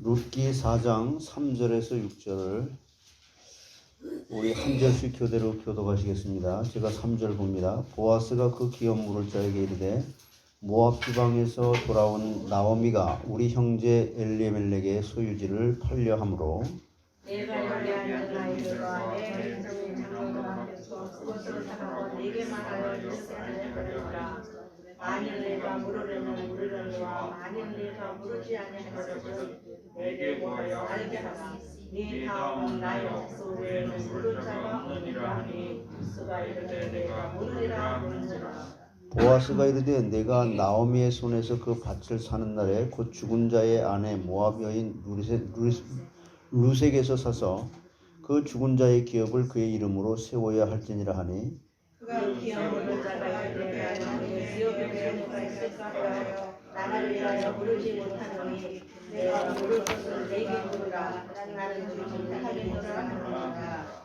룻기 4장 3절에서 6절을 우리 한 절씩 교대로 교독하시겠습니다. 제가 3절 봅니다. 보아스가 그 기업 물을 자에게 이르되 모압 지방에서 돌아온 나오미가 우리 형제 엘리멜렉의 소유지를 팔려 함으로 내가 여기 앉은 아이들과 내 인생의 장로들 앞에서 그것을 사가고 내게만 하여 이렇게 하려니라. 만일 내가 물으려면 물으려니와 만일 내가 물으지 아니하려거든 내게 구하여 알게 하라. 네 다음은 나의 목소 외에는 물을 자가 없느니라 하니 그가 이르되 내가 물으리라 하는지라. 보아스가 이르되 내가 나오미의 손에서 그 밭을 사는 날에 곧 죽은 자의 아내 모압 여인 루색에서 사서 그 죽은 자의 기업을 그의 이름으로 세워야 할지니라 하니 그가 기업을 자가 이르되 하나님의 기업에 대하여가 있을까 하여 나를 위하여 부르지 못하노니 내가 물을 것을 내게 물으라. 나는 주지 못하겠노라 하느니라.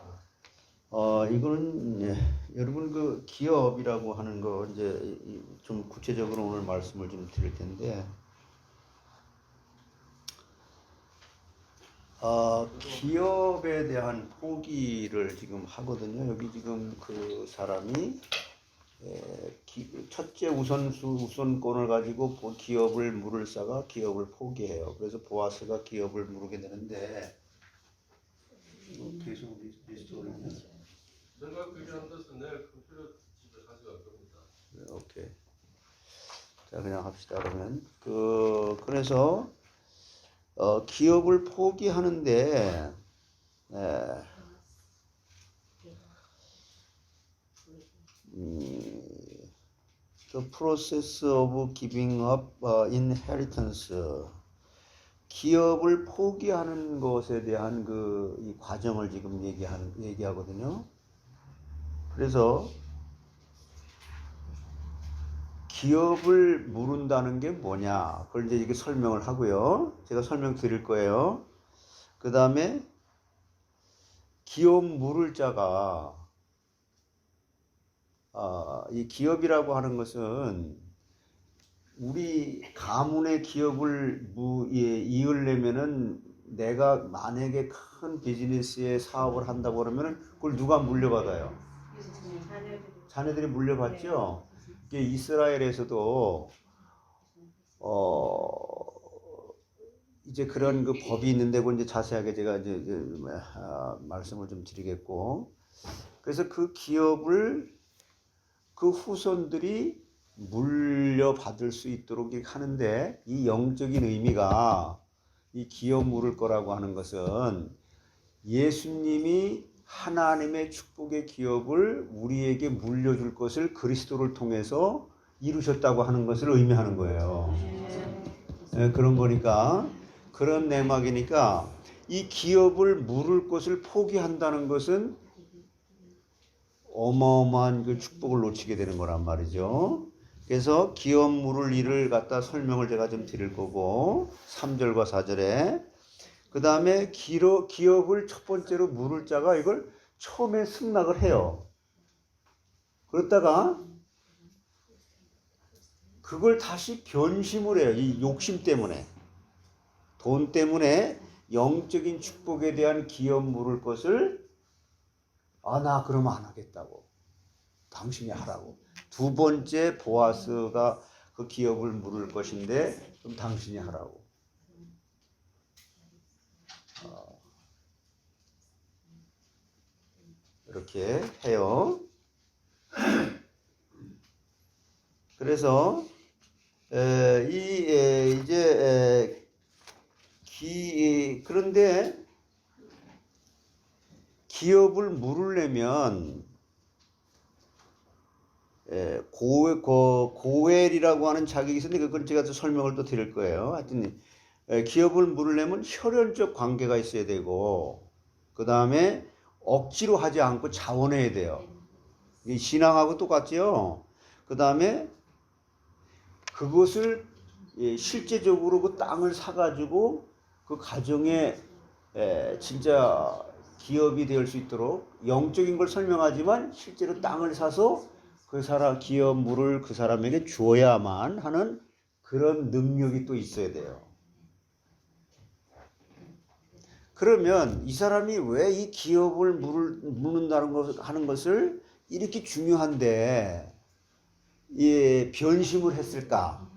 이거는 여러분 그 기업이라고 하는 거 이제 좀 구체적으로 오늘 말씀을 좀 드릴 텐데 기업에 대한 포기를 지금 하거든요. 여기 지금 그 사람이 첫째 우선권을 가지고 기업을 물을 싸가 기업을 포기해요. 그래서 보아스가 기업을 물게 되는데 계속 리스토리는 내가 그리한 것은 내일 컴퓨터 집에 가져갈 겁니다. 오케이. 자 그냥 합시다. 그러면 그래서 기업을 포기하는데 the process of giving up inheritance 기업을 포기하는 것에 대한 이 과정을 지금 얘기하거든요. 그래서 기업을 물은다는 게 뭐냐? 그걸 이제 이렇게 설명을 하고요. 제가 설명 드릴 거예요. 그 다음에 기업 물을 자가 이 기업이라고 하는 것은 우리 가문의 기업을 이으려면은 내가 만약에 큰 비즈니스에 사업을 한다고 그러면은 그걸 누가 물려받아요? 자녀들이 물려받죠. 이게 이스라엘에서도 이제 그런 그 법이 있는데 그 이제 자세하게 제가 이제 말씀을 좀 드리겠고, 그래서 그 기업을 그 후손들이 물려받을 수 있도록 하는데 이 영적인 의미가 이 기업 물을 거라고 하는 것은 예수님이 하나님의 축복의 기업을 우리에게 물려줄 것을 그리스도를 통해서 이루셨다고 하는 것을 의미하는 거예요. 그런 거니까 그런 내막이니까 이 기업을 물을 것을 포기한다는 것은 어마어마한 그 축복을 놓치게 되는 거란 말이죠. 그래서 기업 물을 일을 갖다 설명을 제가 좀 드릴 거고 3절과 4절에 그 다음에 기업을 첫 번째로 물을 자가 이걸 처음에 승낙을 해요. 그러다가 그걸 다시 변심을 해요. 이 욕심 때문에. 돈 때문에 영적인 축복에 대한 기업 물을 것을 나 그러면 안 하겠다고. 당신이 하라고. 두 번째 보아스가 그 기업을 물을 것인데 그럼 당신이 하라고. 이렇게 해요. 그래서 그런데 기업을 물으려면 고엘이라고 하는 자격이 있었는데 그건 제가 또 설명을 또 드릴 거예요. 하여튼 기업을 물으려면 혈연적 관계가 있어야 되고 그 다음에 억지로 하지 않고 자원해야 돼요. 이 신앙하고 똑같죠. 그 다음에 그것을 실제적으로 그 땅을 사가지고 그 가정에 진짜 기업이 될 수 있도록 영적인 걸 설명하지만 실제로 땅을 사서 그 사람 기업 물을 그 사람에게 주어야만 하는 그런 능력이 또 있어야 돼요. 그러면 이 사람이 왜 이 기업을 묻는다는 것 하는 것을 이렇게 중요한데 이 변심을 했을까?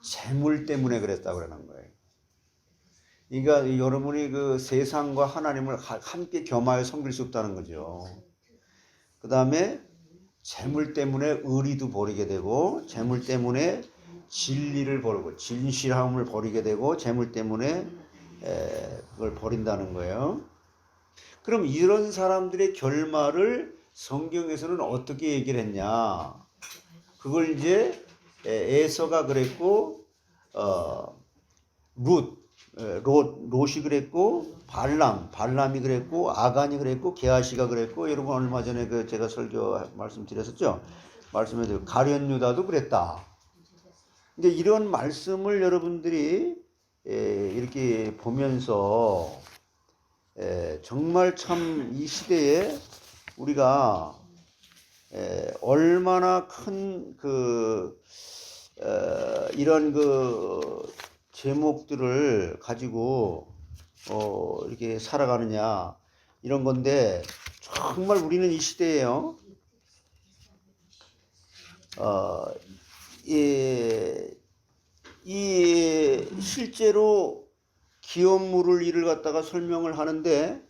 재물 때문에 그랬다고 그러는 거예요. 그러니까 여러분이 그 세상과 하나님을 함께 겸하여 섬길 수 없다는 거죠. 그 다음에 재물 때문에 의리도 버리게 되고, 재물 때문에 진리를 버리고, 진실함을 버리게 되고, 재물 때문에 그걸 버린다는 거예요. 그럼 이런 사람들의 결말을 성경에서는 어떻게 얘기를 했냐? 그걸 이제 에서가 그랬고, 롯이 그랬고, 발람이 그랬고, 아간이 그랬고, 게하시가 그랬고, 여러분 얼마 전에 그 제가 설교 말씀드렸었죠. 말씀해드리고 가룟 유다도 그랬다. 근데 이런 말씀을 여러분들이 이렇게 보면서 정말 참 이 시대에 우리가 얼마나 큰 이런 제목들을 가지고 이렇게 살아가느냐 이런 건데 정말 우리는 이 시대에요. 이 실제로 기업물을 일을 갖다가 설명을 하는데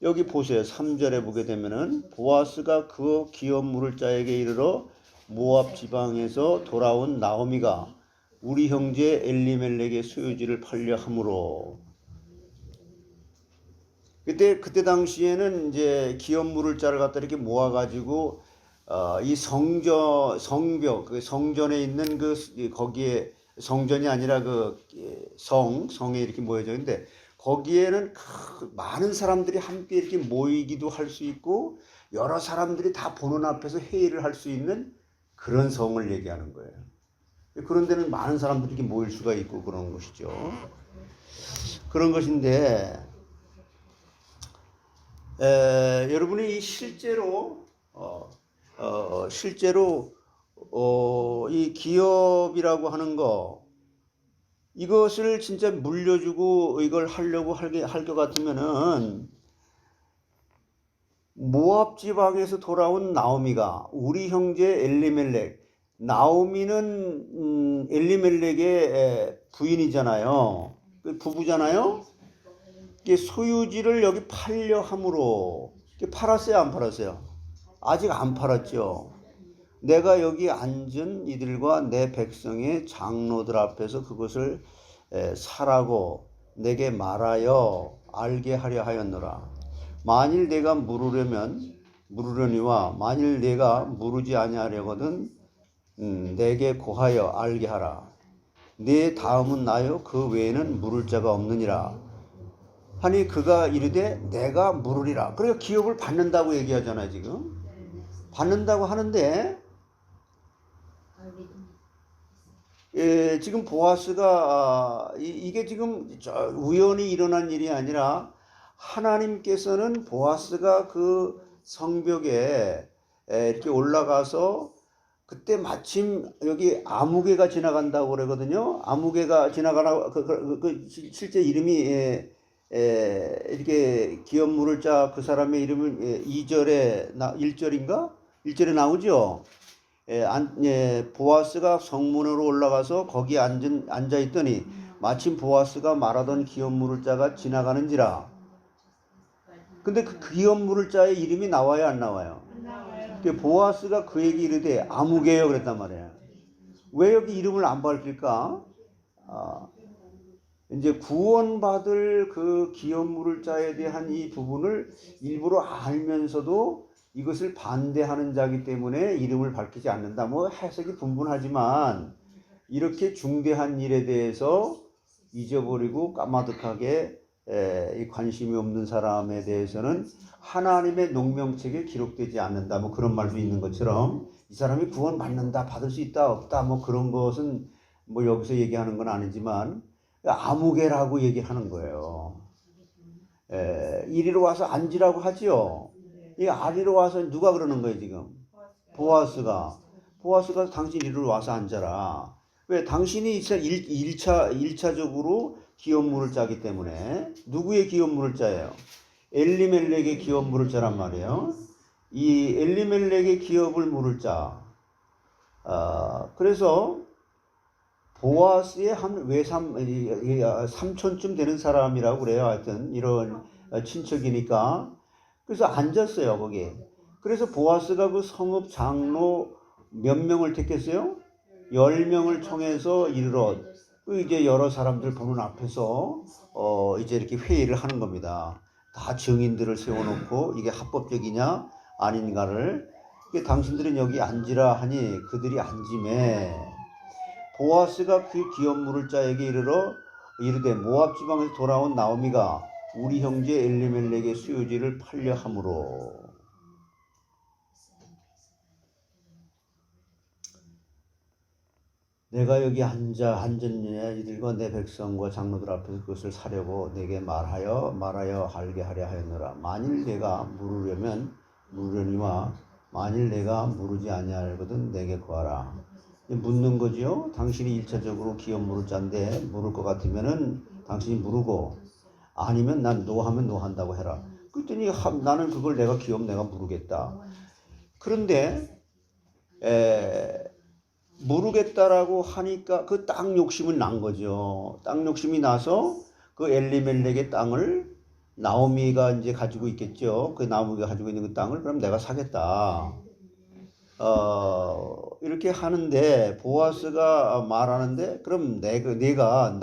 여기 보세요. 3절에 보게 되면은 보아스가 그 기업물을 자에게 이르러 모압 지방에서 돌아온 나오미가 우리 형제 엘리멜렉의 소유지를 팔려 함으로. 그때 당시에는 이제 기업물을 자를 갖다 이렇게 모아가지고 이 성벽 그 성전에 있는 거기에 성전이 아니라 성에 이렇게 모여져 있는데 거기에는 많은 사람들이 함께 이렇게 모이기도 할 수 있고 여러 사람들이 다 보는 앞에서 회의를 할 수 있는 그런 성을 얘기하는 거예요. 그런 데는 많은 사람들이 이렇게 모일 수가 있고 그런 것이죠. 그런 것인데 여러분이 실제로 이 기업이라고 하는 거 이것을 진짜 물려주고 이걸 하려고 할 것 같으면은 모압 지방에서 돌아온 나오미가 우리 형제 엘리멜렉 나오미는 엘리멜렉의 부인이잖아요. 부부잖아요. 소유지를 여기 팔려 함으로 팔았어요, 안 팔았어요? 아직 안 팔았죠. 내가 여기 앉은 이들과 내 백성의 장로들 앞에서 그것을 사라고 내게 말하여 알게 하려 하였노라. 만일 내가 물으려니와 만일 내가 물으지 아니하려거든 내게 고하여 알게 하라. 네 다음은 나요 그 외에는 물을 자가 없느니라. 하니 그가 이르되 내가 물으리라. 그러니까 기업을 받는다고 얘기하잖아요. 지금 받는다고 하는데 지금 보아스가 이게 지금 우연히 일어난 일이 아니라 하나님께서는 보아스가 그 성벽에 이렇게 올라가서 그때 마침 여기 아무개가 지나간다고 그러거든요. 아무개가 지나가나 실제 이름이 이렇게 기업물을 자 그 사람의 이름은 1절인가? 1절에 나오죠. 보아스가 성문으로 올라가서 거기 앉아 있더니 마침 보아스가 말하던 기업물을 자가 지나가는지라. 근데 그 기업물을 자의 이름이 나와요, 안 나와요? 보아스가 그에게 이르되 아무개요 그랬단 말이에요. 왜 여기 이름을 안 밝힐까? 이제 구원받을 그 기업물을 자에 대한 이 부분을 일부러 알면서도 이것을 반대하는 자이기 때문에 이름을 밝히지 않는다. 뭐 해석이 분분하지만 이렇게 중대한 일에 대해서 잊어버리고 까마득하게 이 관심이 없는 사람에 대해서는 하나님의 농명책에 기록되지 않는다. 뭐 그런 말도 있는 것처럼 이 사람이 구원받는다, 받을 수 있다, 없다, 뭐 그런 것은 뭐 여기서 얘기하는 건 아니지만 아무개라고 얘기하는 거예요. 이리로 와서 앉으라고 하지요. 이 아리로 와서 누가 그러는 거예요 지금? 보아스가 당신 이리로 와서 앉아라. 왜? 당신이 1차적으로 기업물을 짜기 때문에. 누구의 기업물을 짜예요? 엘리멜렉의 기업물을 짜란 말이에요. 이 엘리멜렉의 기업을 물을 짜. 그래서 보아스의 삼촌쯤 되는 사람이라고 그래요. 하여튼 이런 친척이니까. 그래서 앉았어요 거기. 그래서 보아스가 그 성읍 장로 몇 명을 택했어요? 10명을 청해서 이르러 이제 여러 사람들 보는 앞에서 이제 이렇게 회의를 하는 겁니다. 다 증인들을 세워놓고 이게 합법적이냐 아닌가를. 당신들은 여기 앉으라 하니 그들이 앉음에 보아스가 그 기업물을 자에게 이르되 모압 지방에서 돌아온 나오미가 우리 형제 엘리멜렉의 수요지를 팔려 함으로. 내가 여기 앉았느냐 이들과 내 백성과 장로들 앞에서 그것을 사려고 내게 말하여 알게 하려 하였노라. 만일 내가 물으려니와 만일 내가 물으지 아니하거든 내게 구하라. 묻는 거지요. 당신이 1차적으로 기업물을 짠데 물을 것 같으면은 당신이 물으고 아니면 난 노하면 노한다고 해라. 그랬더니 나는 그걸 내가 물으겠다. 그런데 모르겠다라고 하니까 그 땅 욕심은 난 거죠. 땅 욕심이 나서 그 엘리멜렉의 땅을 나오미가 이제 가지고 있겠죠. 그 나오미가 가지고 있는 그 땅을 그럼 내가 사겠다. 이렇게 하는데 보아스가 말하는데 그럼 내가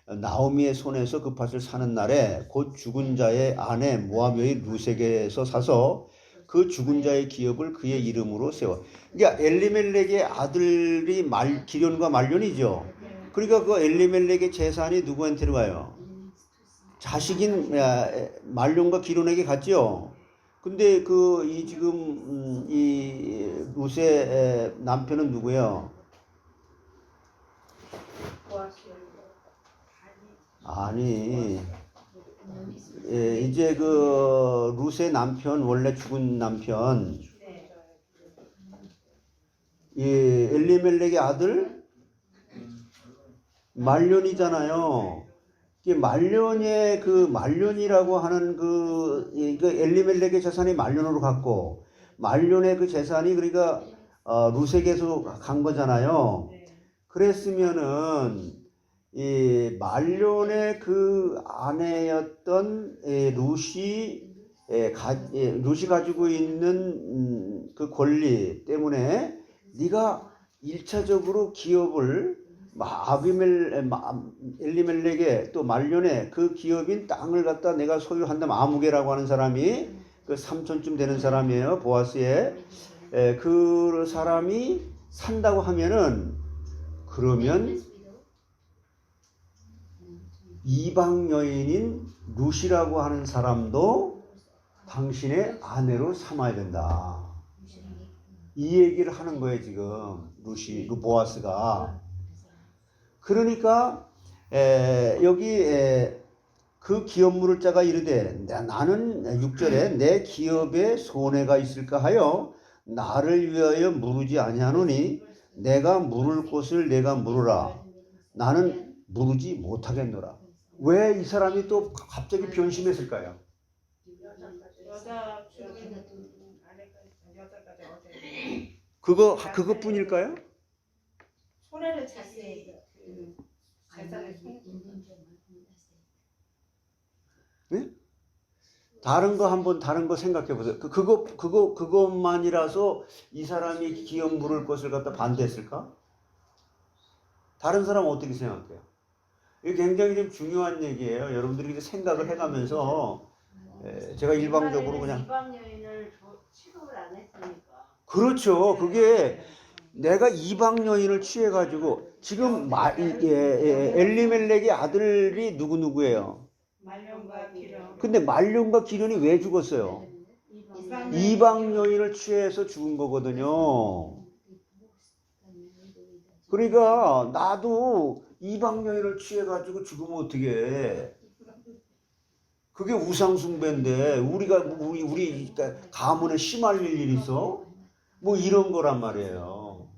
나오미의 손에서 그 밭을 사는 날에 곧 죽은 자의 아내 모압의 루색에서 사서 그 죽은 자의 기업을 그의 이름으로 세워. 그러니까 엘리멜렉의 아들이 기련과 말련이죠. 그러니까 그 엘리멜렉의 재산이 누구한테로 가요? 자식인 말련과 기련에게 갔죠. 근데 지금 이 루세 남편은 누구예요? 아니. 이제 그 루세 남편 원래 죽은 남편 이 엘리멜렉의 아들 말련이잖아요. 말련의 말련이라고 하는 그 엘리멜렉의 재산이 말련으로 갔고 말련의 그 재산이 그러니까 루세에서 간 거잖아요. 그랬으면은 이 말련의 그 아내였던 루시 가지고 있는 그 권리 때문에 네가 1차적으로 기업을 엘리멜렉의 또 말련의 그 기업인 땅을 갖다 내가 소유한다면 아무개라고 하는 사람이 그 삼촌쯤 되는 사람이에요. 보아스의 그 사람이 산다고 하면은 그러면 이방 여인인 루시라고 하는 사람도 당신의 아내로 삼아야 된다. 이 얘기를 하는 거예요 지금 보아스가. 그러니까 여기 그 기업물을 짜가 이르되 나는 6절에 내 기업에 손해가 있을까 하여 나를 위하여 물으지 아니하노니 내가 물을 곳을 내가 물으라. 나는 물으지 못하겠노라. 왜 이 사람이 또 갑자기 변심했을까요? 그것뿐일까요? 손해를 찼어요. 네? 다른 거 생각해 보세요. 그것만이라서 이 사람이 기업 물을 것을 갖다 반대했을까? 다른 사람은 어떻게 생각해요? 이게 굉장히 좀 중요한 얘기예요. 여러분들이 생각을 해가면서 제가 일방적으로 그냥 이방 여인을 취급을 안 했으니까. 그렇죠. 그게 내가 이방 여인을 취해가지고 지금 엘리멜렉의 아들이 누구예요? 말련과 기련. 근데 말련과 기련이 왜 죽었어요? 이방 여인을 취해서 죽은 거거든요. 그러니까 나도 이방 여인을 취해가지고 죽으면 어떻게 해? 그게 우상숭배인데 우리 가문에 심할릴 일 있어? 뭐 이런 거란 말이에요.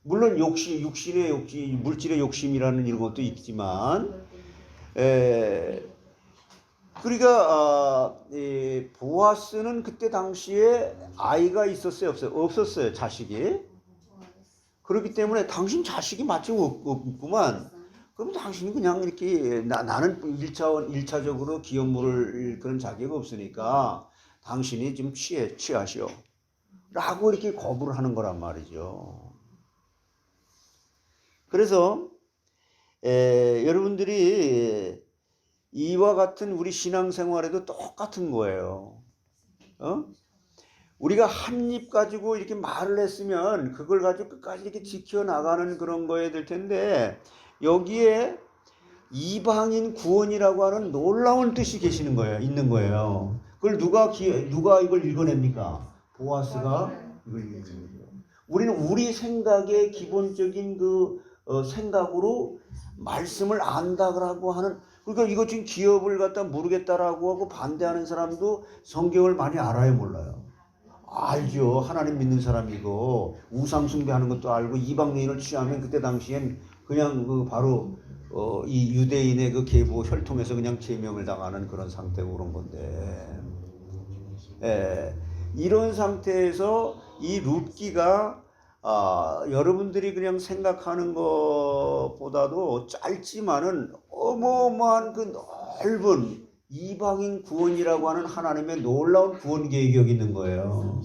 물론 육신의 욕심, 물질의 욕심이라는 이런 것도 있지만 그러니까 보아스는 그때 당시에 아이가 있었어요, 없어요? 없었어요, 자식이. 그렇기 때문에 당신 자식이 마침 없구만. 그럼 당신이 그냥 이렇게 나는 1차적으로 기업 물을 그런 자격이 없으니까 당신이 좀 취하시오. 라고 이렇게 거부를 하는 거란 말이죠. 그래서 여러분들이 이와 같은 우리 신앙생활에도 똑같은 거예요. 우리가 한 입 가지고 이렇게 말을 했으면 그걸 가지고 끝까지 이렇게 지켜나가는 그런 거여야 될 텐데 여기에 이방인 구원이라고 하는 놀라운 뜻이 계시는 거예요. 있는 거예요. 그걸 누가 이걸 읽어냅니까? 보아스가 이걸 읽어내죠. 우리는 우리 생각의 기본적인 생각으로 말씀을 안다라고 하는, 그러니까 이거 지금 기업을 갖다 모르겠다라고 하고 반대하는 사람도 성경을 많이 알아요, 몰라요? 알죠. 하나님 믿는 사람이고 우상 숭배하는 것도 알고 이방인을 취하면 그때 당시엔 그냥 바로 이 유대인의 그 계보 혈통에서 그냥 제명을 당하는 그런 상태고 그런 건데, 이런 상태에서 이 룻기가 여러분들이 그냥 생각하는 것보다도 짧지만은 어마어마한 그 넓은 이방인 구원이라고 하는 하나님의 놀라운 구원 계획이 여기 있는 거예요.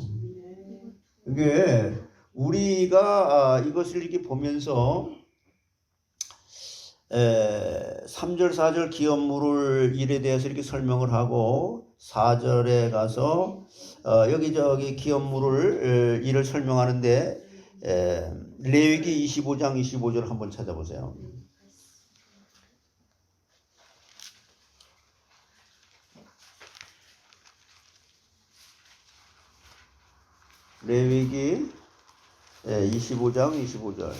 이게 우리가 이것을 이렇게 보면서 3절 4절 기업 물을 일에 대해서 이렇게 설명을 하고 4절에 가서 여기저기 기업 물을 일을 설명하는데 레위기 25장 25절 한번 찾아보세요. 레위기 25장 25절.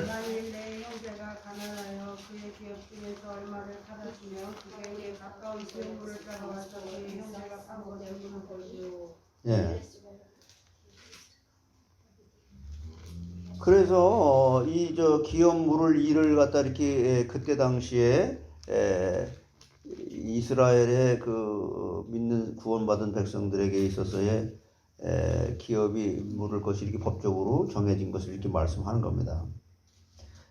만일 내 형제가 가난하여 그의 기업 중에서 얼마를 받았으면 그에게 가까운 기업물을 따라와서 그의 형제가 판 것을 주는 것이요. 예. 그래서 이 기업 물을 일을 갖다 이렇게 그때 당시에 이스라엘의 그 믿는 구원받은 백성들에게 있어서의 기업이 물을 것이 이렇게 법적으로 정해진 것을 이렇게 말씀하는 겁니다.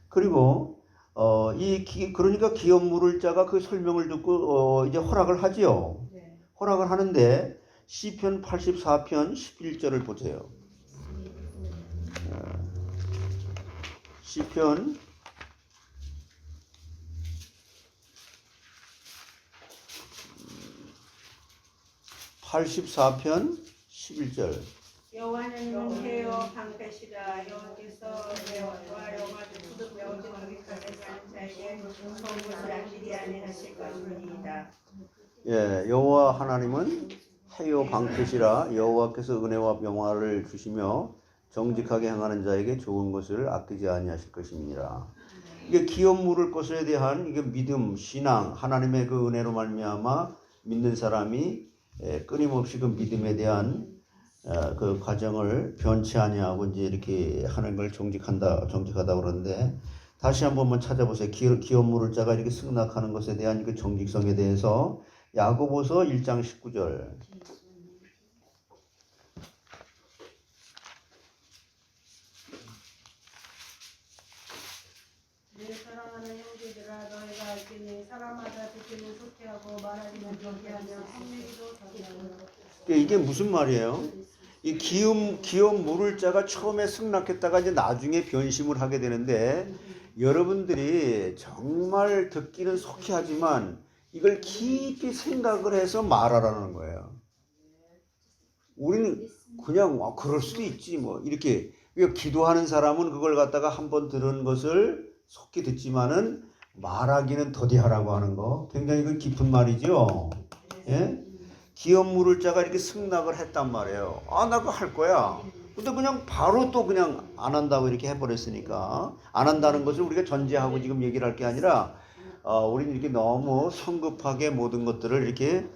그리고 그러니까 기업 물을 자가 그 설명을 듣고 이제 허락을 하지요. 네. 허락을 하는데 시편 84편 11절을 보세요. 시편 84편 11절. 여호와는 해요 방패시라. 여호와께서 내와 여호와를 부득 오직 거기까지 사는 자에게 성것을 아끼지 아니하실 것입니다. 예, 여호와 하나님은 해요 방패시라. 여호와께서 은혜와 영화를 주시며 정직하게 행하는 자에게 좋은 것을 아끼지 아니하실 것입니다. 이게 기업 물을 것에 대한 이게 믿음, 신앙, 하나님의 그 은혜로 말미암아 믿는 사람이 끊임없이 그 믿음에 대한 그 과정을 변치 아니하고 이제 이렇게 하는 걸 정직하다 그러는데, 다시 한번 찾아보세요. 기업 물을 자가 이렇게 승낙하는 것에 대한 그 정직성에 대해서 야고보서 1장 19절. 내 사랑하는 형제들아, 너희가 알기니 사람마다 듣기는 속히하고 말하기는 적게하며 성내기도 더디하며. 이게 무슨 말이에요? 이 기업 물을 자가 처음에 승낙했다가 이제 나중에 변심을 하게 되는데, 여러분들이 정말 듣기는 속히 하지만 이걸 깊이 생각을 해서 말하라는 거예요. 우리는 그냥 그럴 수도 있지 뭐 이렇게, 기도하는 사람은 그걸 갖다가 한번 들은 것을 속히 듣지만은 말하기는 더디하라고 하는 거, 굉장히 그 깊은 말이죠. 예? 기업 물을 자가 이렇게 승낙을 했단 말이에요. 나 그거 할 거야. 근데 그냥 바로 또 그냥 안 한다고 이렇게 해버렸으니까, 안 한다는 것을 우리가 전제하고 지금 얘기를 할 게 아니라, 우리는 이렇게 너무 성급하게 모든 것들을 이렇게,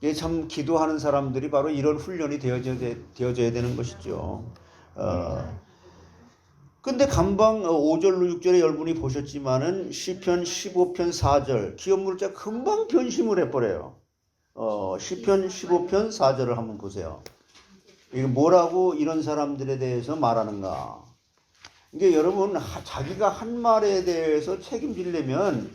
이게 참 기도하는 사람들이 바로 이런 훈련이 되어져야 되는 것이죠. 근데 감방 5절로 6절에 여러분이 보셨지만은 시편 15편 4절 기업물자 금방 변심을 해버려요. 시편 15편 4절을 한번 보세요. 이게 뭐라고 이런 사람들에 대해서 말하는가. 이게 여러분 자기가 한 말에 대해서 책임지려면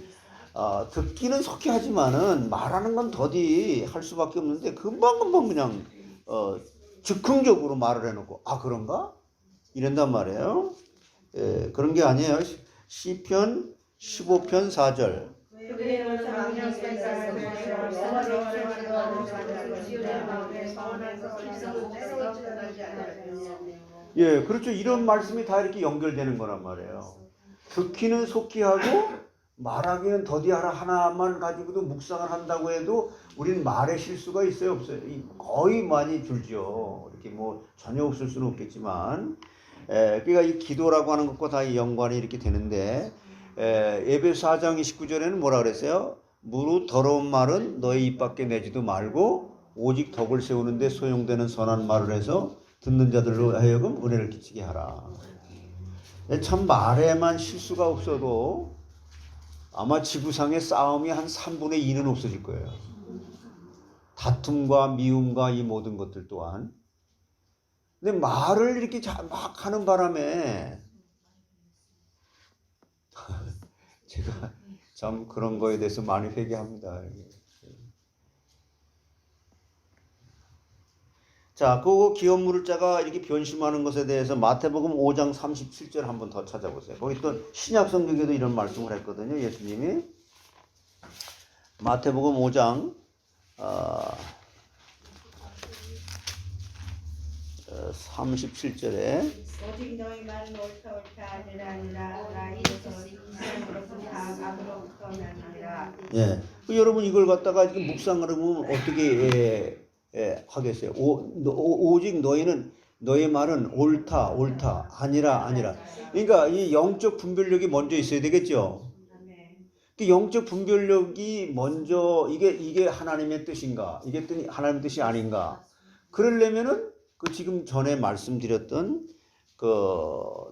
듣기는 속히 하지만은 말하는 건 더디 할 수밖에 없는데 금방금방 그냥 즉흥적으로 말을 해놓고 그런가? 이런단 말이에요. 그런 게 아니에요. 시편 15편 4절. 예, 그렇죠. 이런 말씀이 다 이렇게 연결되는 거란 말이에요. 듣기는 속히 하고 말하기는 더디하라 하나만 가지고도 묵상을 한다고 해도 우리는 말에 실수가 있어요, 없어요? 거의 많이 줄죠. 이렇게 뭐 전혀 없을 수는 없겠지만, 그러니까 이 기도라고 하는 것과 다 연관이 이렇게 되는데, 에베소 4장 29절에는 뭐라 그랬어요? 무릇 더러운 말은 너의 입 밖에 내지도 말고 오직 덕을 세우는데 소용되는 선한 말을 해서 듣는 자들로 하여금 은혜를 끼치게 하라. 참 말에만 실수가 없어도 아마 지구상의 싸움이 한 3분의 2는 없어질 거예요. 다툼과 미움과 이 모든 것들 또한. 근데 말을 이렇게 막 하는 바람에 제가 참 그런 거에 대해서 많이 회개합니다. 자, 그 기업 물을 자가 이렇게 변심하는 것에 대해서 마태복음 5장 37절 한번 더 찾아보세요. 거기 또 신약 성경에도 이런 말씀을 했거든요. 예수님이 마태복음 5장 37절에 오직 너희 말은 옳다 아니라 나 이래서 이상으로서 다 악으로부터 나니라. 예, 여러분 이걸 갖다가 이렇게 묵상을 하면 어떻게 하겠어요? 오직 너의 말은 옳다 아니라. 그러니까 이 영적 분별력이 먼저 있어야 되겠죠. 그 영적 분별력이 먼저 이게 하나님의 뜻인가? 이게 하나님의 뜻이 아닌가? 그러려면은 그 지금 전에 말씀드렸던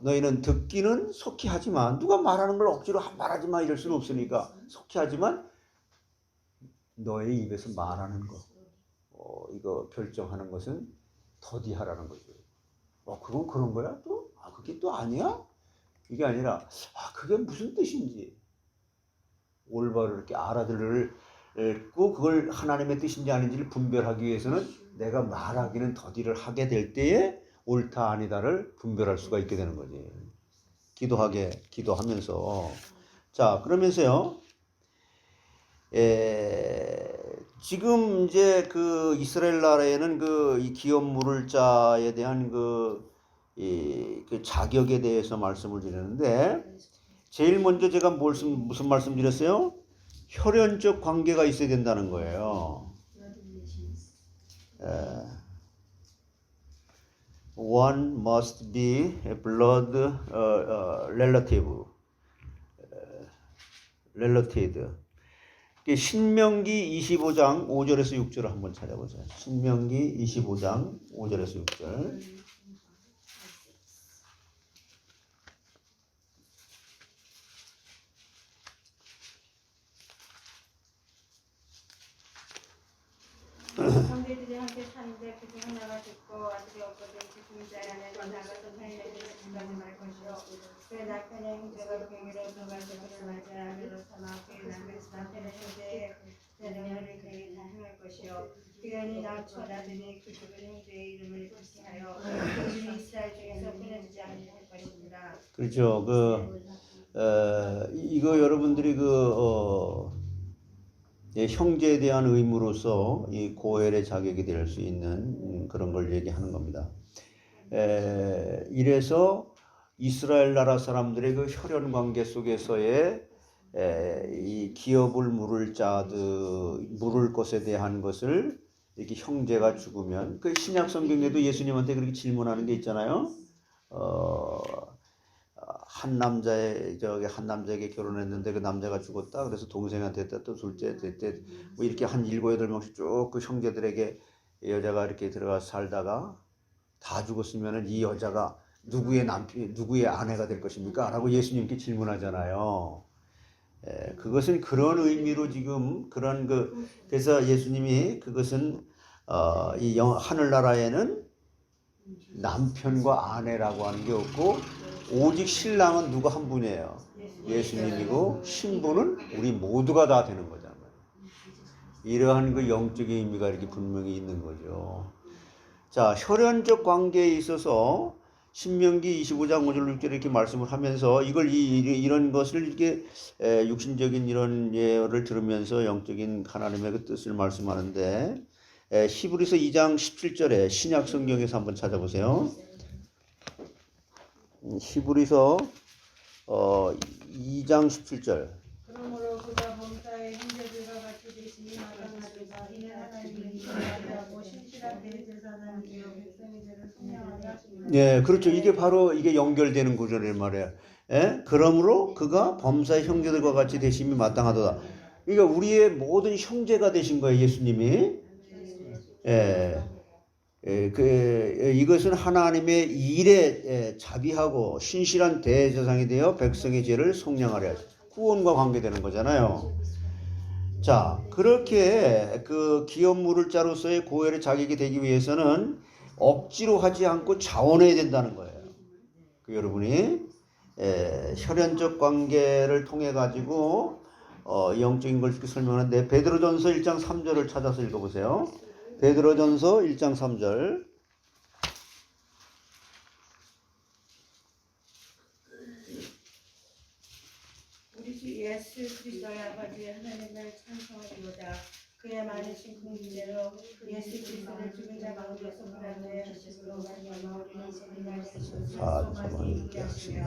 너희는 듣기는 속히 하지만 누가 말하는 걸 억지로 말하지 마 이럴 수는 없으니까 속히 하지만 너의 입에서 말하는 거 이거 결정하는 것은 더디하라는 거죠. 그건 그런 거야 또? 그게 또 아니야? 이게 아니라 그게 무슨 뜻인지 올바로 이렇게 알아들고 그걸 하나님의 뜻인지 아닌지를 분별하기 위해서는 내가 말하기는 더디를 하게 될 때에 옳다 아니다를 분별할 수가 있게 되는 거지. 기도하면서. 자, 그러면서요. 지금 이제 그 이스라엘 나라에는 이 기업 물을 자에 대한 그 자격에 대해서 말씀을 드렸는데 제일 먼저 제가 무슨 말씀 드렸어요? 혈연적 관계가 있어야 된다는 거예요. One must be a blood relative. 신명기 25장 5절에서 6절을 한번 찾아보세요. 신명기 25장 5절에서 6절. 형제들이 함께 사는데 그중 하나가 죽고 아들이 없거든 그 죽은 자 안에 나가서 살려줄 수까지 말 것이요 그의 남편의 형제가 그에게로 들어가서 그를 맞이하기로 삼아 그의 남편의 형제의 대령을 그에게 다 행할 것이요 그간이 나처나들이 그 죽은 형제의 이름을 불시하여 그들이 이스라엘 중에서 끊어지지 않을 것입니다. 그렇죠. 이거 여러분들이 형제에 대한 의무로서 이 고엘의 자격이 될 수 있는 그런 걸 얘기하는 겁니다. 이래서 이스라엘 나라 사람들의 그 혈연 관계 속에서의 이 기업을 물을 것에 대한 것을 이렇게 형제가 죽으면 그 신약 성경에도 예수님한테 그렇게 질문하는 게 있잖아요. 한 남자에게 결혼했는데 그 남자가 죽었다. 그래서 동생한테 했다. 또 둘째, 셋째, 뭐 이렇게 한 7, 8명씩 쭉 그 형제들에게 여자가 이렇게 들어가서 살다가 다 죽었으면은 이 여자가 누구의 남편, 누구의 아내가 될 것입니까? 라고 예수님께 질문하잖아요. 그것은 그런 의미로 지금 그래서 예수님이 그것은 이 하늘나라에는 남편과 아내라고 하는 게 없고 오직 신랑은 누구 한 분이에요. 예수님이고 신부는 우리 모두가 다 되는 거잖아요. 이러한 그 영적인 의미가 이렇게 분명히 있는 거죠. 자, 혈연적 관계에 있어서 신명기 25장 5절 6절 이렇게 말씀을 하면서 이런 것을 이렇게 육신적인 이런 예를 들으면서 영적인 하나님의 그 뜻을 말씀하는데 히브리서 2장 17절에 신약 성경에서 한번 찾아보세요. 히브리서 2장 17절. 그러므로 그가 범사의 형제들과 같이 되시니 마땅하도다. 이는 하나님을 인정하고 신실한 대제사장이 되어 백성의 죄를 속량하게 하십니다. 네, 그렇죠. 이게 바로 이게 연결되는 구절이란 말이에요. 예? 그러므로 그가 범사의 형제들과 같이 되심이 마땅하도다. 그러니까 우리의 모든 형제가 되신 거예요, 예수님이. 이것은 하나님의 일에 자비하고 신실한 대제사장이 되어 백성의 죄를 속량하려 하죠. 구원과 관계되는 거잖아요. 자, 그렇게 그 기업물을 자로서의 고혈의 자격이 되기 위해서는 억지로 하지 않고 자원해야 된다는 거예요. 여러분이 혈연적 관계를 통해 가지고 영적인 걸 이렇게 설명하는데 베드로전서 1장 3절을 찾아서 읽어보세요. 베드로전서 1장 3절. 우리 주 예수 그리스도의 아버지 하나님을 찬송하리로다. 그의 많으신 긍휼대로 예수 그리스도를 죽은 자 가운데서 부활하여 하심으로 말미암아 우리는 세리가 소망이 있게 하시며.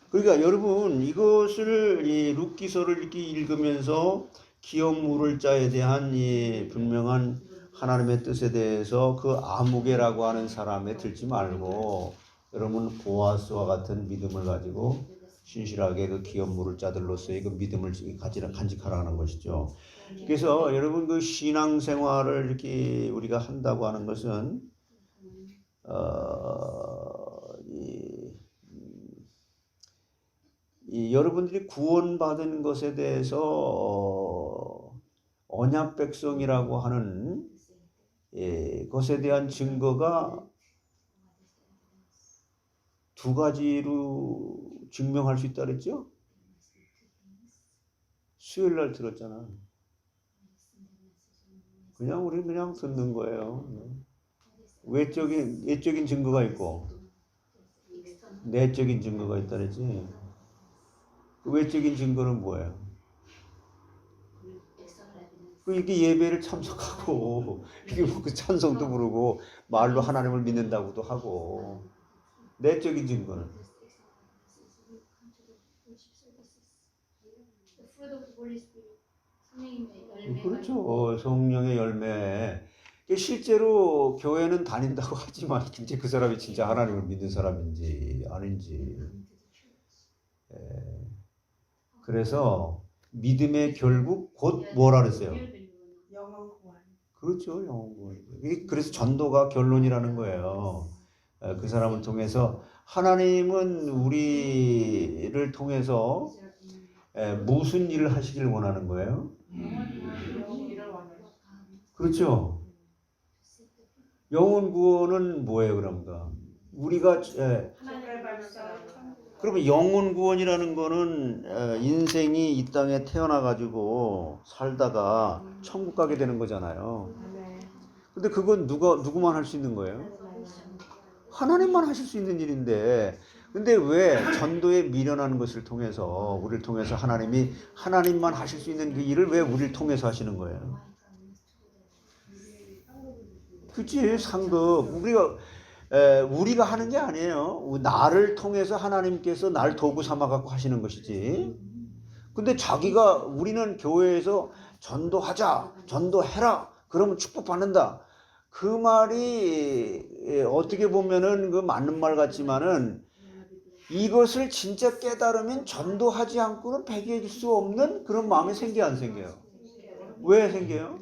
그러니까 여러분 이것을 이 룻기서를 이렇게 읽으면서 기업물을 자에 대한 이 분명한 하나님의 뜻에 대해서 그 아무개라고 하는 사람에 들지 말고 여러분 보아스와 같은 믿음을 가지고 신실하게 그 기업물을 자들로서의 그 믿음을 간직하라는 것이죠. 그래서 여러분 그 신앙생활을 이렇게 우리가 한다고 하는 것은 여러분들이 구원받은 것에 대해서 언약 백성이라고 하는 것에 대한 증거가 두 가지로 증명할 수 있다 그랬죠? 수요일 날 들었잖아. 우리는 그냥 듣는 거예요. 외적인 증거가 있고 내적인 증거가 있다 그랬지. 그 외적인 증거는 뭐예요? 이렇게 예배를 참석하고 이게 그 찬송도 부르고 말로 하나님을 믿는다고도 하고 내적인 증거는 그렇죠. 성령의 열매. 실제로 교회는 다닌다고 하지만 진짜 그 사람이 진짜 하나님을 믿는 사람인지 아닌지. 그래서 믿음의 결국 곧 뭐라 그랬어요? 영원 구원. 그렇죠. 영원 구원. 그래서 전도가 결론이라는 거예요. 그 사람을 통해서 하나님은 우리를 통해서 무슨 일을 하시길 원하는 거예요? 그렇죠. 영원 구원은 뭐예요, 그런가? 우리가 그러면 영원 구원이라는 거는 인생이 이 땅에 태어나 가지고 살다가 천국 가게 되는 거잖아요. 근데 그건 누구만 할 수 있는 거예요? 하나님만 하실 수 있는 일인데, 근데 왜 전도에 미련한 것을 통해서 우리를 통해서 하나님만 하실 수 있는 그 일을 왜 우리를 통해서 하시는 거예요? 그치, 상급. 우리가 하는 게 아니에요. 나를 통해서 하나님께서 날 도구 삼아갖고 하시는 것이지. 근데 우리는 교회에서 전도하자, 전도해라, 그러면 축복받는다. 그 말이 어떻게 보면은 그 맞는 말 같지만은 이것을 진짜 깨달으면 전도하지 않고는 배기해줄 수 없는 그런 마음이 생겨요, 안 생겨요? 왜 생겨요?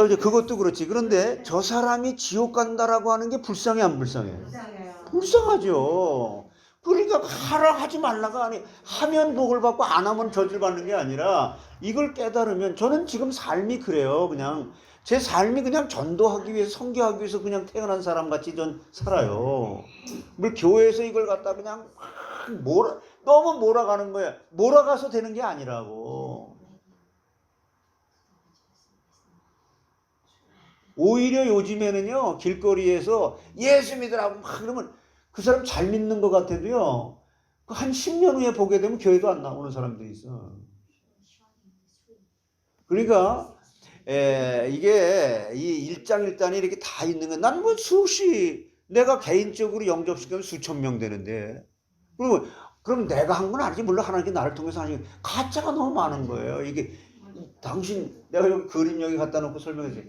이제 그것도 그렇지. 그런데 저 사람이 지옥 간다라고 하는 게 불쌍해 안 불쌍해? 불쌍해요. 불쌍하죠. 그러니까 하라 하지 말라가 아니 하면 복을 받고 안 하면 저주를 받는 게 아니라 이걸 깨달으면 저는 지금 삶이 그래요. 그냥 제 삶이 그냥 전도하기 위해서 선교하기 위해서 그냥 태어난 사람 같이 전 살아요. 뭐 교회에서 이걸 갖다 그냥 막 너무 몰아가는 거야. 몰아가서 되는 게 아니라고. 오히려 요즘에는요 길거리에서 예수 믿으라고 막 그러면 그 사람 잘 믿는 것 같아도요 한 10년 후에 보게 되면 교회도 안 나오는 사람들이 있어. 그러니까 이게 이 일장일단이 이렇게 다 있는 건 난 뭐 내가 개인적으로 영접시키면 수천 명 되는데 그럼 내가 한 건 아니지. 물론 하나님께 나를 통해서 하니 가짜가 너무 많은 거예요. 이게 당신 내가 여기 그림 여기 갖다 놓고 설명해줘.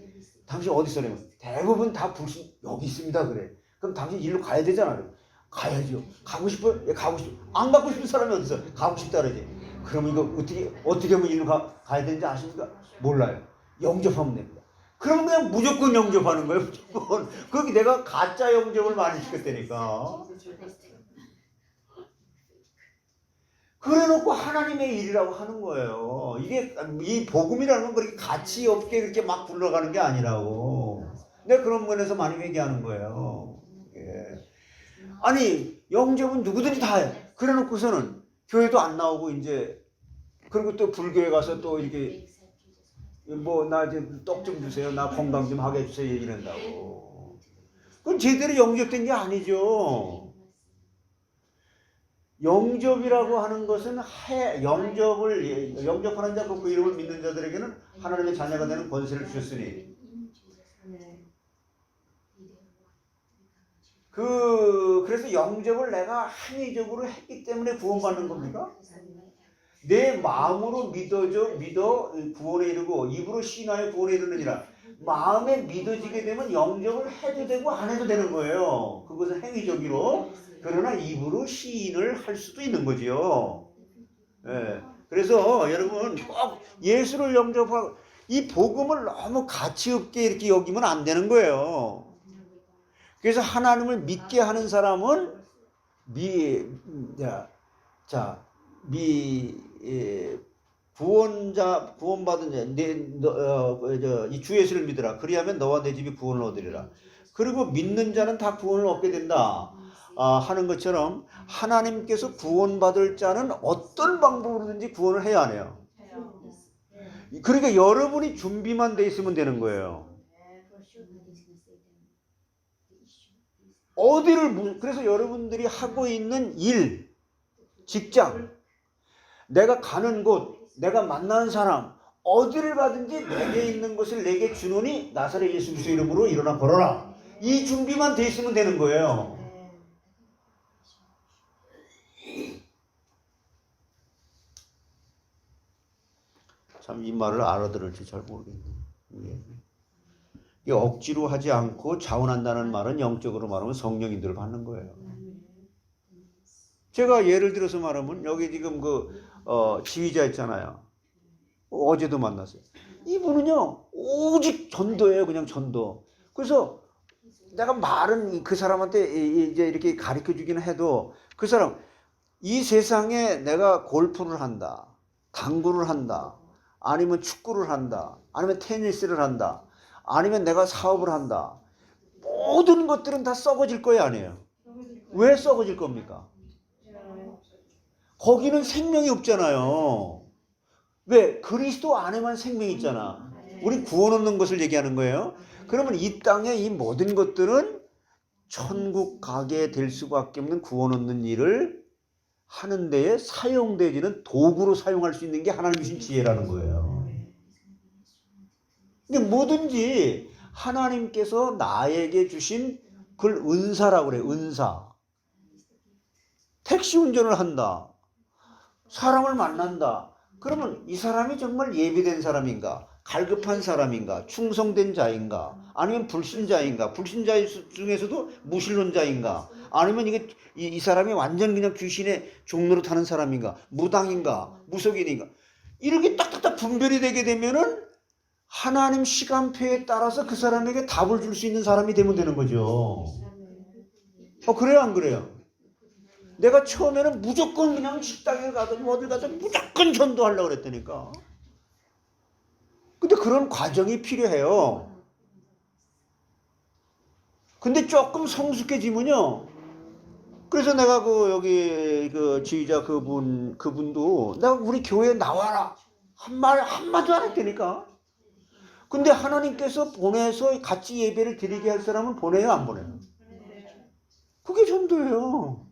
당신 어디 있어요? 대부분 다 불신 여기 있습니다 그래. 그럼 당신 일로 가야 되잖아요. 가야죠. 가고 싶어요? 예, 가고 싶어. 안 가고 싶은 사람이 어디 있어? 가고 싶다 그러지. 그럼 이거 어떻게 하면 일로 가야 되는지 아십니까? 몰라요. 영접하면 됩니다. 그러면 그냥 무조건 영접하는 거예요. 무조건. 그게 내가 가짜 영접을 많이 시켰다니까. 그래놓고 하나님의 일이라고 하는 거예요. 이게 이 복음이라는 건 그렇게 가치 없게 이렇게 막 굴러가는 게 아니라고. 내가 그런 면에서 많이 얘기하는 거예요. 예. 아니 영접은 누구든지 다 해. 그래놓고서는 교회도 안 나오고 이제 그리고 또 불교에 가서 또 이렇게 뭐 나 이제 떡 좀 주세요. 나 건강 좀 하게 해주세요. 이런다고. 그건 제대로 영접된 게 아니죠. 영접이라고 하는 것은 영접하는 자, 그 이름을 믿는 자들에게는 하나님의 자녀가 되는 권세를 주셨으니 그래서 영접을 내가 합리적으로 했기 때문에 구원받는 겁니까? 내 마음으로 믿어 구원에 이르고 입으로 신하여 구원에 이르느니라. 마음에 믿어지게 되면 영접을 해도 되고 안 해도 되는 거예요. 그것은 행위적으로. 그러나 입으로 시인을 할 수도 있는 거지요. 예. 그래서 여러분 꼭 예수를 영접하고 이 복음을 너무 가치 없게 이렇게 여기면 안 되는 거예요. 그래서 하나님을 믿게 하는 사람은 구원받은 자, 이 주 예수를 믿으라. 그리하면 너와 내 집이 구원을 얻으리라. 그리고 믿는 자는 다 구원을 얻게 된다. 하는 것처럼 하나님께서 구원받을 자는 어떤 방법으로든지 구원을 해야 하네요. 그러니까 여러분이 준비만 돼 있으면 되는 거예요. 그래서 여러분들이 하고 있는 일, 직장, 내가 가는 곳, 내가 만나는 사람, 어디를 가든지 내게 있는 것을 내게 주노니 나사렛 예수 그리스도 이름으로 일어나 걸어라. 이 준비만 돼 있으면 되는 거예요. 참 이 말을 알아들을지 잘 모르겠네요. 이게 억지로 하지 않고 자원한다는 말은 영적으로 말하면 성령인들을 받는 거예요. 제가 예를 들어서 말하면 여기 지금 지휘자 있잖아요. 어제도 만났어요. 이분은요 오직 전도예요. 그냥 전도. 그래서 내가 말은 그 사람한테 이제 이렇게 가르쳐 주기는 해도 그 사람 이 세상에 내가 골프를 한다, 당구를 한다, 아니면 축구를 한다, 아니면 테니스를 한다, 아니면 내가 사업을 한다. 모든 것들은 다 썩어질 거예요, 아니에요? 왜 썩어질 겁니까? 거기는 생명이 없잖아요. 왜? 그리스도 안에만 생명이 있잖아. 우리 구원 얻는 것을 얘기하는 거예요. 그러면 이 땅에 이 모든 것들은 천국 가게 될 수밖에 없는 구원 얻는 일을 하는 데에 사용되지는 도구로 사용할 수 있는 게 하나님 주신 지혜라는 거예요. 근데 뭐든지 하나님께서 나에게 주신 그걸 은사라고 그래요. 은사. 택시 운전을 한다. 사람을 만난다. 그러면 이 사람이 정말 예비된 사람인가? 갈급한 사람인가? 충성된 자인가? 아니면 불신자인가? 불신자 중에서도 무신론자인가? 아니면 이 사람이 완전 그냥 귀신의 종로로 타는 사람인가? 무당인가? 무속인인가? 이렇게 딱딱딱 분별이 되게 되면은 하나님 시간표에 따라서 그 사람에게 답을 줄 수 있는 사람이 되면 되는 거죠. 그래요, 안 그래요? 내가 처음에는 무조건 그냥 식당에 가든 어딜 가든 무조건 전도하려고 그랬다니까. 근데 그런 과정이 필요해요. 근데 조금 성숙해지면요. 그래서 내가 여기 지휘자 그분도 내가 우리 교회에 나와라. 한마디도 안 했다니까. 근데 하나님께서 보내서 같이 예배를 드리게 할 사람은 보내요, 안 보내요? 그게 전도예요.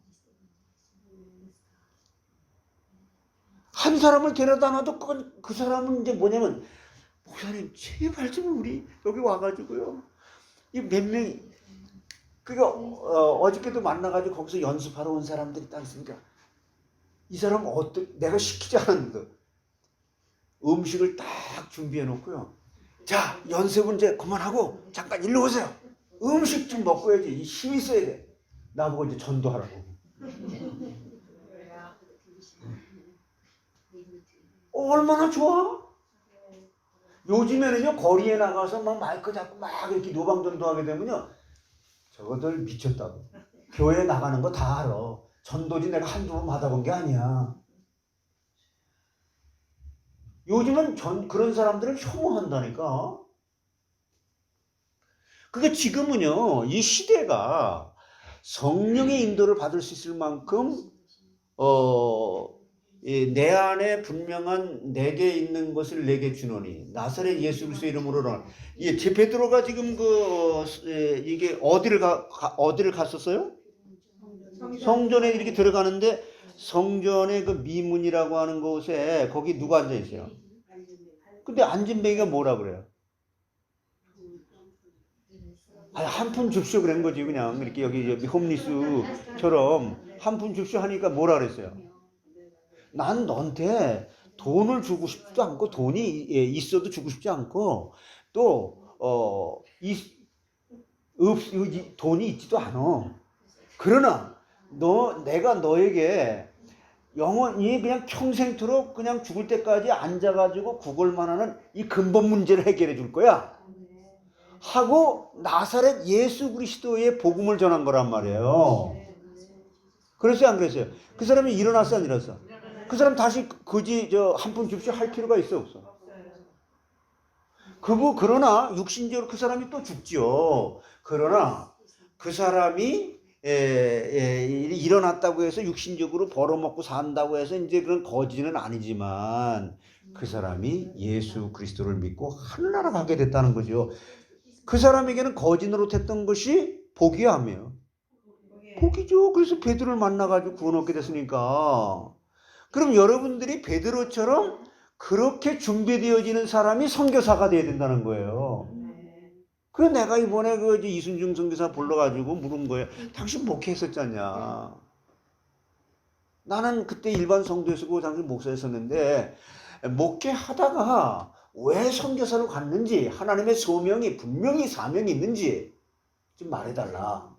한 사람을 데려다 놔도 그 사람은 이제 뭐냐면, 목사님, 제발 좀 우리 여기 와가지고요. 이 몇 명이, 어저께도 만나가지고 거기서 연습하러 온 사람들이 딱 있으니까, 이 사람은 내가 시키지 않았는데, 음식을 딱 준비해 놓고요. 자, 연습은 이제 그만하고, 잠깐 일로 오세요. 음식 좀 먹고 해야지. 힘이 있어야 돼. 나보고 이제 전도하라고. 얼마나 좋아? 요즘에는요, 거리에 나가서 막 마이크 잡고 막 이렇게 노방전도 하게 되면요, 저거들 미쳤다고. 교회 나가는 거 다 알아. 전도지 내가 한두 번 받아본 게 아니야. 요즘은 그런 사람들을 혐오한다니까. 그게 지금은요, 이 시대가 성령의 인도를 받을 수 있을 만큼, 내 안에 분명한 내게 있는 것을 내게 주노니 나사렛 예수 그리스도의 이름으로는 제 베드로가 지금 이게 어디를 갔었어요? 성전에 이렇게 들어가는데 성전의 그 미문이라고 하는 곳에 거기 누가 앉아 있어요? 근데 앉은뱅이가 뭐라 그래요? 한 푼 줍쇼 그런 거지. 그냥 이렇게 여기 홈리스처럼 한 푼 줍쇼 하니까 뭐라 그랬어요? 난 너한테 돈을 주고 싶지도 않고 돈이 있어도 주고 싶지 않고 또 돈이 있지도 않아. 그러나 내가 너에게 영원히 그냥 평생토록 그냥 죽을 때까지 앉아가지고 구걸만 하는 이 근본 문제를 해결해 줄 거야 하고 나사렛 예수 그리스도의 복음을 전한 거란 말이에요. 그랬어요, 안 그랬어요? 그 사람이 일어났어, 안 일어났어? 그 사람 다시 한 푼 줍쇼 할 필요가 있어, 없어? 그러나 육신적으로 그 사람이 또 죽지요. 그러나 그 사람이 일어났다고 해서 육신적으로 벌어먹고 산다고 해서 이제 그런 거지는 아니지만 그 사람이 예수 그리스도를 믿고 하늘나라 가게 됐다는 거죠. 그 사람에게는 거지 노릇했던 것이 복이야며. 복이죠. 그래서 베드로를 만나가지고 구원 얻게 됐으니까. 그럼 여러분들이 베드로처럼 그렇게 준비되어지는 사람이 선교사가 돼야 된다는 거예요. 그래서 내가 이번에 이순중 선교사 불러가지고 물은 거예요. 당신 목회했었잖냐. 나는 그때 일반 성도였고 당신 목사였었는데 목회하다가 왜 선교사로 갔는지 하나님의 소명이 분명히 사명이 있는지 좀 말해달라.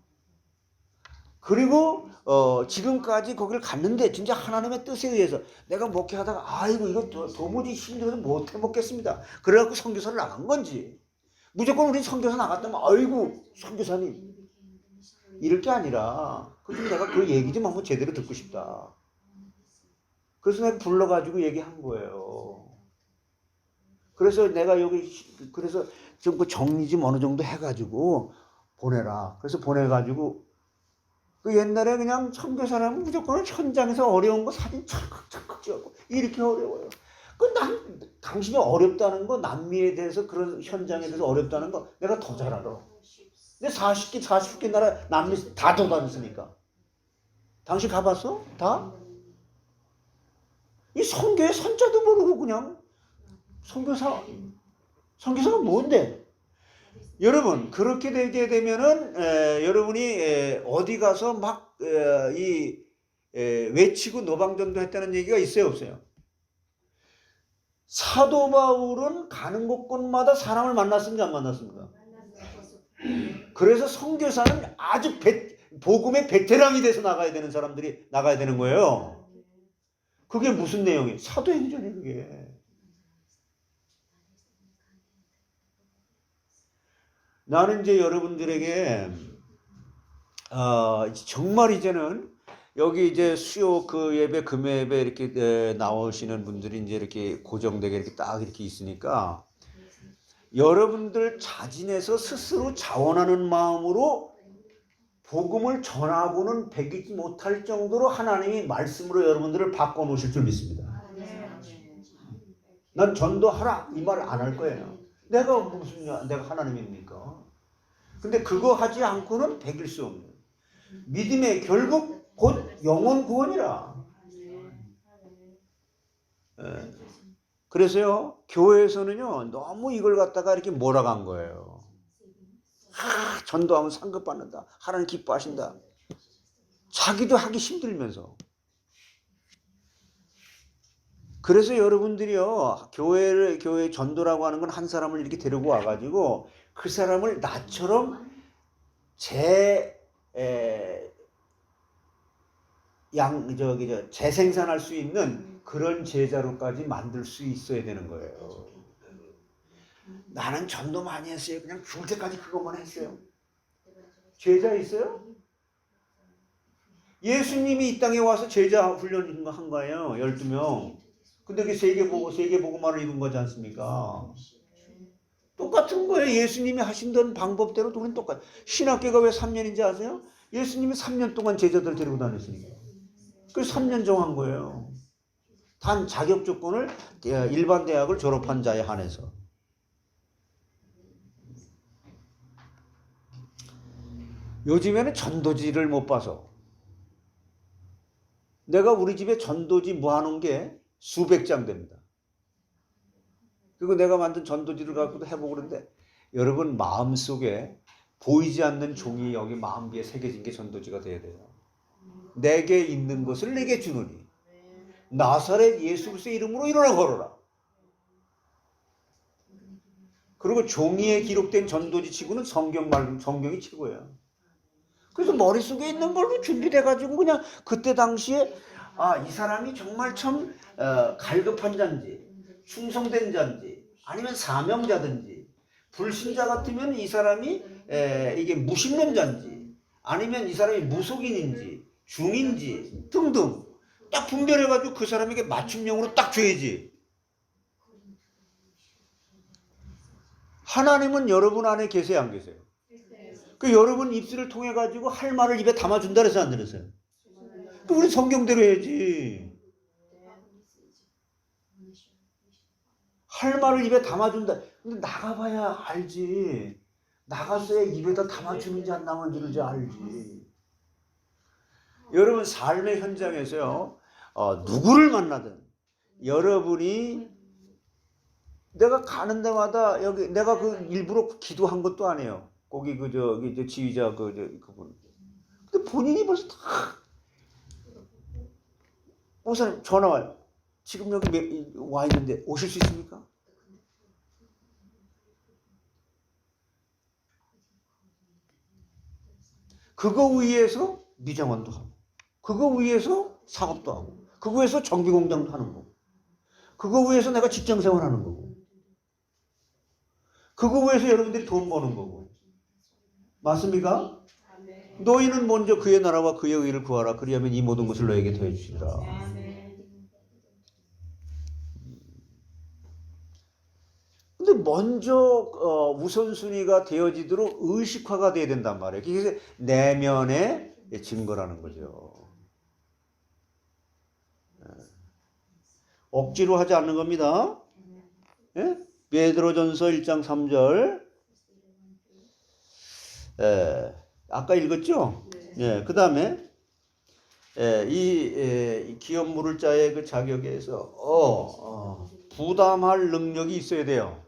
그리고 지금까지 거기를 갔는데 진짜 하나님의 뜻에 의해서 내가 목회하다가 아이고 이거 도무지 힘들어서 못 해먹겠습니다. 그래갖고 선교사를 나간 건지 무조건 우리 선교사 나갔다면 아이고 선교사님 이럴 게 아니라 그좀 내가 그 얘기 좀 한번 제대로 듣고 싶다. 그래서 내가 불러가지고 얘기한 거예요. 그래서 내가 그래서 좀 그 정리 좀 어느 정도 해가지고 보내라. 그래서 보내가지고 그 옛날에 그냥 선교사라면 무조건 현장에서 어려운 거 사진 찰칵찰칵 찍고 이렇게 어려워요. 당신이 어렵다는 거, 남미에 대해서 그런 현장에 대해서 어렵다는 거 내가 더 잘 알아. 근데 40개 나라 남미 다 돌아다녔으니까. 당신 가봤어? 다? 이 선교의 선자도 모르고 그냥 선교사가 뭔데? 여러분 그렇게 되게 되면은 여러분이 어디 가서 막 외치고 노방전도 했다는 얘기가 있어요, 없어요? 사도 바울은 가는 곳곳마다 사람을 만났습니까, 안 만났습니까? 그래서 선교사는 아주 복음의 베테랑이 돼서 나가야 되는 사람들이 나가야 되는 거예요. 그게 무슨 내용이에요? 사도행전이에요, 그게. 나는 이제 여러분들에게 정말 이제는 여기 이제 수요 그 예배 금요 예배 이렇게 나오시는 분들이 이제 이렇게 고정되게 이렇게 딱 이렇게 있으니까 여러분들 자진해서 스스로 자원하는 마음으로 복음을 전하고는 배기지 못할 정도로 하나님이 말씀으로 여러분들을 바꿔놓으실 줄 믿습니다. 난 전도하라 이 말 안 할 거예요. 내가 하나님입니까? 근데 그거 하지 않고는 배길 수 없는 믿음의 결국 곧 영혼 구원이라. 그래서요 교회에서는요 너무 이걸 갖다가 이렇게 몰아간 거예요. 전도하면 상급 받는다. 하나님 기뻐하신다. 자기도 하기 힘들면서. 그래서 여러분들이요 교회 전도라고 하는 건 한 사람을 이렇게 데리고 와가지고 그 사람을 나처럼 재생산할 수 있는 그런 제자로까지 만들 수 있어야 되는 거예요. 나는 전도 많이 했어요. 그냥 죽을 때까지 그것만 했어요. 제자 있어요? 예수님이 이 땅에 와서 제자 훈련 한 거예요. 12명. 근데 그게 세계복음화를 이룬 거지 않습니까? 똑같은 거예요. 예수님이 하신던 방법대로 우리는 똑같아요. 신학교가 왜 3년인지 아세요? 예수님이 3년 동안 제자들 데리고 다녔으니까. 그래서 3년 정한 거예요. 단 자격 조건을 일반 대학을 졸업한 자에 한해서. 요즘에는 전도지를 못 봐서 내가 우리 집에 전도지 모아놓은 게 수백 장 됩니다. 그리고 내가 만든 전도지를 갖고도 해보고 그러는데 여러분 마음속에 보이지 않는 종이 여기 마음비에 새겨진 게 전도지가 돼야 돼요. 내게 있는 것을 내게 주노니 나사렛 예수 그리스도의 이름으로 일어나 걸어라. 그리고 종이에 기록된 전도지 치고는 성경이 최고예요. 그래서 머릿속에 있는 걸로 준비돼가지고 그냥 그때 당시에 이 사람이 정말 참 갈급한 자인지 충성된 자인지 아니면 사명자든지 불신자 같으면 이 사람이 이게 무신론자인지 아니면 이 사람이 무속인인지 중인지 등등 딱 분별해가지고 그 사람에게 맞춤형으로 딱 줘야지. 하나님은 여러분 안에 계세요 안 계세요? 그 여러분 입술을 통해 가지고 할 말을 입에 담아준다 그래서 안 들었어요? 그 우리 성경대로 해야지. 할 말을 입에 담아준다. 근데 나가봐야 알지. 나갔어야 입에다 담아주는지 안 담아주는지 알지. 여러분 삶의 현장에서요. 누구를 만나든 여러분이 내가 가는 데마다 여기 내가 그 일부러 기도한 것도 아니에요. 거기 저기 지휘자 그분. 근데 본인이 벌써 다 목사님 전화 와요. 지금 여기 와 있는데 오실 수 있습니까? 그거 위해서 미장원도 하고, 그거 위해서 사업도 하고, 그거 위해서 전기공장도 하는 거고, 그거 위해서 내가 직장생활 하는 거고, 그거 위해서 여러분들이 돈 버는 거고. 맞습니까? 너희는 먼저 그의 나라와 그의 의를 구하라. 그리하면 이 모든 것을 너에게 더해 주시리라. 근데 먼저 우선순위가 되어지도록 의식화가 돼야 된단 말이에요. 그게 내면의 증거라는 거죠. 억지로 하지 않는 겁니다. 예? 베드로전서 1장 3절. 아까 읽었죠? 예, 그 다음에 이 기업 물을 자의 그 자격에서 부담할 능력이 있어야 돼요.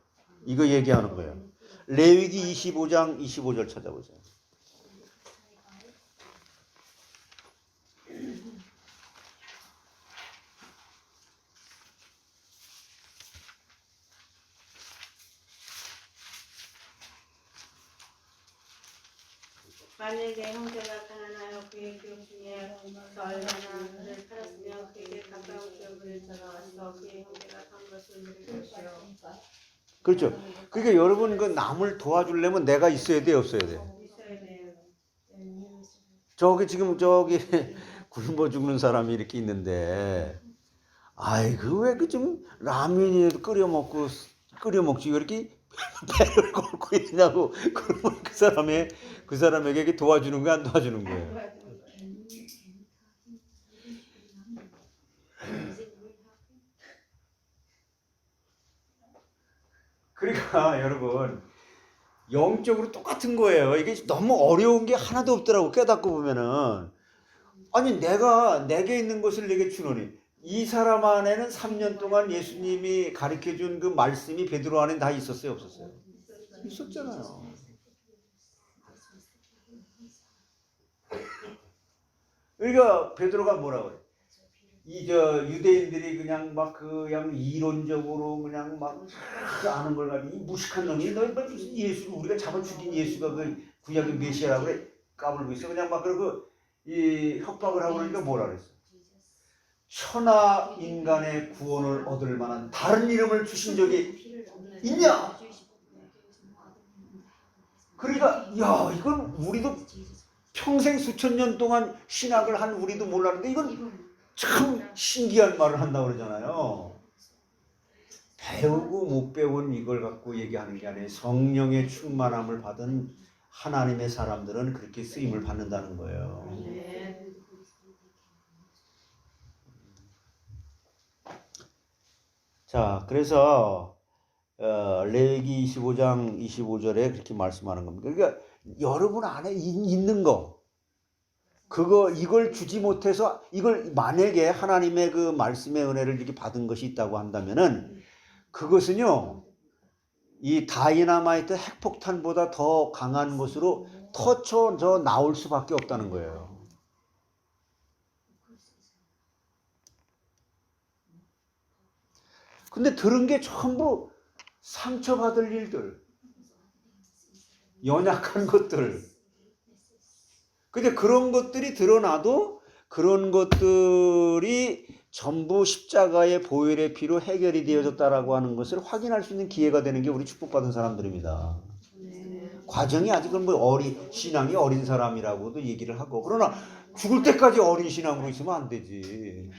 이거 얘기하는 거예요. 레위기 25장 25절 찾아보세요. 만약에 형제가 가난하여 그의 기업 중에 얼마나 그를 팔았으면 그에게 가까운 기업을 전화와서 그의 형제가 산 것을 누릴 것이요 그렇죠. 그러니까 여러분 그 남을 도와주려면 내가 있어야 돼, 없어야 돼. 있어야 돼요. 저기 지금 저기 굶어 죽는 사람이 이렇게 있는데, 아이 그 왜 그 좀 라면이라도 끓여 먹지 왜 이렇게 배를 걷고 있냐고. 그러면 그 사람에게 이렇게 도와주는 거야, 안 도와주는 거예요? 그러니까 여러분 영적으로 똑같은 거예요. 이게 너무 어려운 게 하나도 없더라고. 깨닫고 보면은 아니 내게 있는 것을 내게 주노니, 이 사람 안에는 3년 동안 예수님이 가르쳐 준 그 말씀이 베드로 안에 다 있었어요, 없었어요? 있었잖아요. 그러니까 베드로가 뭐라고 그래? 유대인들이 그냥 그냥 이론적으로 그냥 아는 걸 가지고 이 무식한 놈이 너 무슨 예수를 우리가 잡아 죽인 예수가 그 구약의 메시아라고 그래 까불고 있어. 그냥 그러고 이 협박을 하고 그러니까 뭐라 그랬어? 천하 인간의 구원을 얻을 만한 다른 이름을 주신 적이 있냐? 그러니까 야 이건 우리도 평생 수천 년 동안 신학을 한 우리도 몰랐는데 이건 참 신기한 말을 한다고 그러잖아요. 배우고 못 배운 이걸 갖고 얘기하는 게 아니에요. 성령의 충만함을 받은 하나님의 사람들은 그렇게 쓰임을 받는다는 거예요. 자, 그래서 레위기 25장 25절에 그렇게 말씀하는 겁니다. 그러니까 여러분 안에 있는 거, 이걸 주지 못해서, 이걸 만약에 하나님의 그 말씀의 은혜를 이렇게 받은 것이 있다고 한다면은 그것은요, 이 다이나마이트 핵폭탄보다 더 강한 것으로 터쳐져 나올 수밖에 없다는 거예요. 근데 들은 게 전부 상처받을 일들, 연약한 것들. 근데 그런 것들이 드러나도 그런 것들이 전부 십자가의 보혈의 피로 해결이 되어졌다라고 하는 것을 확인할 수 있는 기회가 되는 게 우리 축복받은 사람들입니다. 과정이 아직은 신앙이 어린 사람이라고도 얘기를 하고, 그러나 죽을 때까지 어린 신앙으로 있으면 안 되지.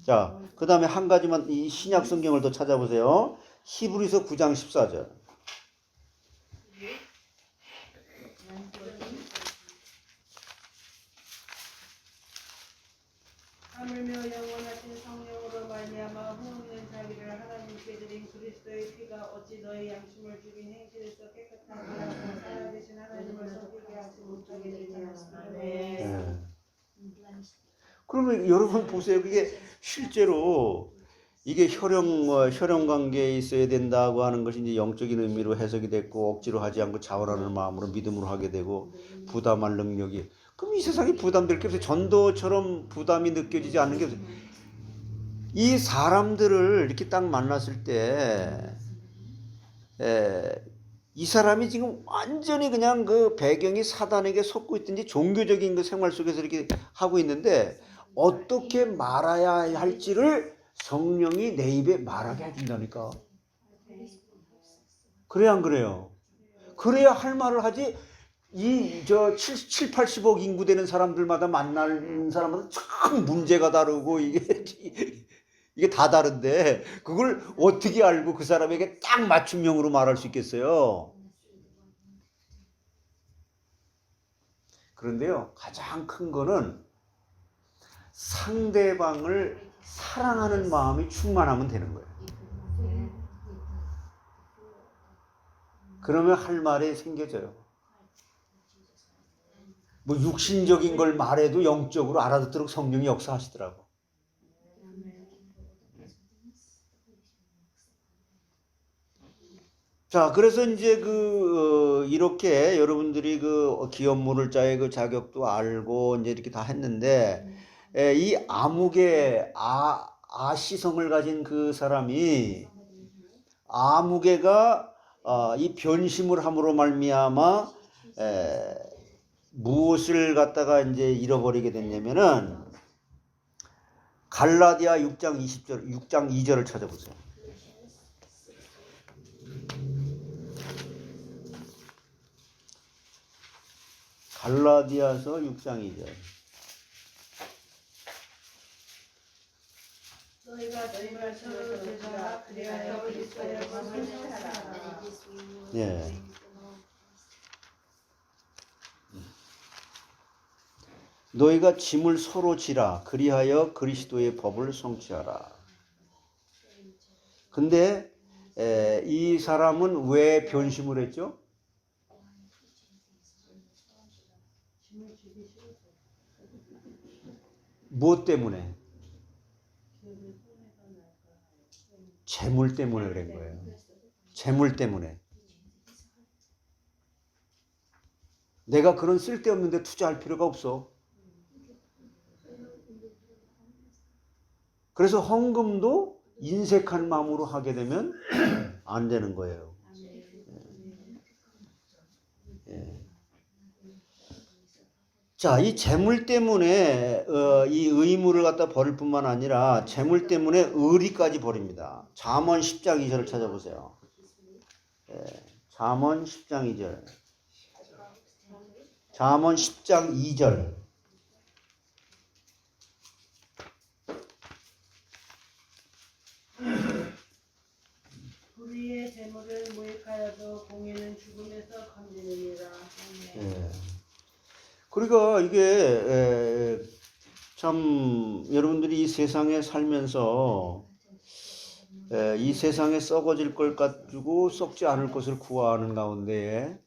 자, 그 다음에 한 가지만 이 신약 성경을 더 찾아보세요. 히브리서 9장 14절. 하물며 영원하신 성령으로 말미암아 흠없는 자기를 하나님께 드린 그리스도의 피가 어찌 너희 양심을 죽인 행실에서 깨끗하게 하고 살아계신 하나님을 섬기게 하지 못하게 되냐. 네. 그러면 여러분 보세요. 그게 실제로 이게 혈연 관계에 있어야 된다고 하는 것이 이제 영적인 의미로 해석이 됐고, 억지로 하지 않고 자원하는 마음으로 믿음으로 하게 되고, 부담할 능력이. 그럼 이 세상에 부담될 게 없어요. 전도처럼 부담이 느껴지지 않는 게 없어요. 이 사람들을 이렇게 딱 만났을 때, 이 사람이 지금 완전히 그냥 그 배경이 사단에게 속고 있든지 종교적인 그 생활 속에서 이렇게 하고 있는데, 어떻게 말아야 할지를 성령이 내 입에 말하게 해준다니까. 그래야 안 그래요? 그래야 할 말을 하지. 7, 80억 인구 되는 사람들마다 만나는 사람은 참 문제가 다르고 이게 다 다른데 그걸 어떻게 알고 그 사람에게 딱 맞춤형으로 말할 수 있겠어요? 그런데요, 가장 큰 거는 상대방을 사랑하는 마음이 충만하면 되는 거예요. 그러면 할 말이 생겨져요. 뭐 육신적인 걸 말해도 영적으로 알아듣도록 성령이 역사하시더라고. 자, 그래서 이제 이렇게 여러분들이 그 기업물을자의 그 자격도 알고 이제 이렇게 다 했는데, 이 아무개 아시성을 가진 그 사람이 아무개가 이 변심을 함으로 말미암아 무엇을 갖다가 이제 잃어버리게 됐냐면은 갈라디아 6장 2절을 찾아보세요. 갈라디아서 6장 2절. 너희가 정말 서로 제자라 그리하여 그리스도의 법을 성취하라. 예. 너희가 짐을 서로 지라 그리하여 그리스도의 법을 성취하라. 근데 이 사람은 왜 변심을 했죠? 무엇 때문에? 재물 때문에 그런 거예요. 재물 때문에. 내가 그런 쓸데없는데 투자할 필요가 없어. 그래서 헌금도 인색한 마음으로 하게 되면 안 되는 거예요. 예. 자, 이 재물 때문에 이 의무를 갖다 버릴 뿐만 아니라 재물 때문에 의리까지 버립니다. 잠언 10장 2절을 찾아보세요. 예. 잠언 10장 2절. 잠언 10장 2절. 불의의 재물을 모익하여도 공의는 죽음에서 건지느니라. 예. 그러니까 이게 참 여러분들이 이 세상에 살면서 이 세상에 썩어질 걸 가지고 썩지 않을 것을 구하는 가운데에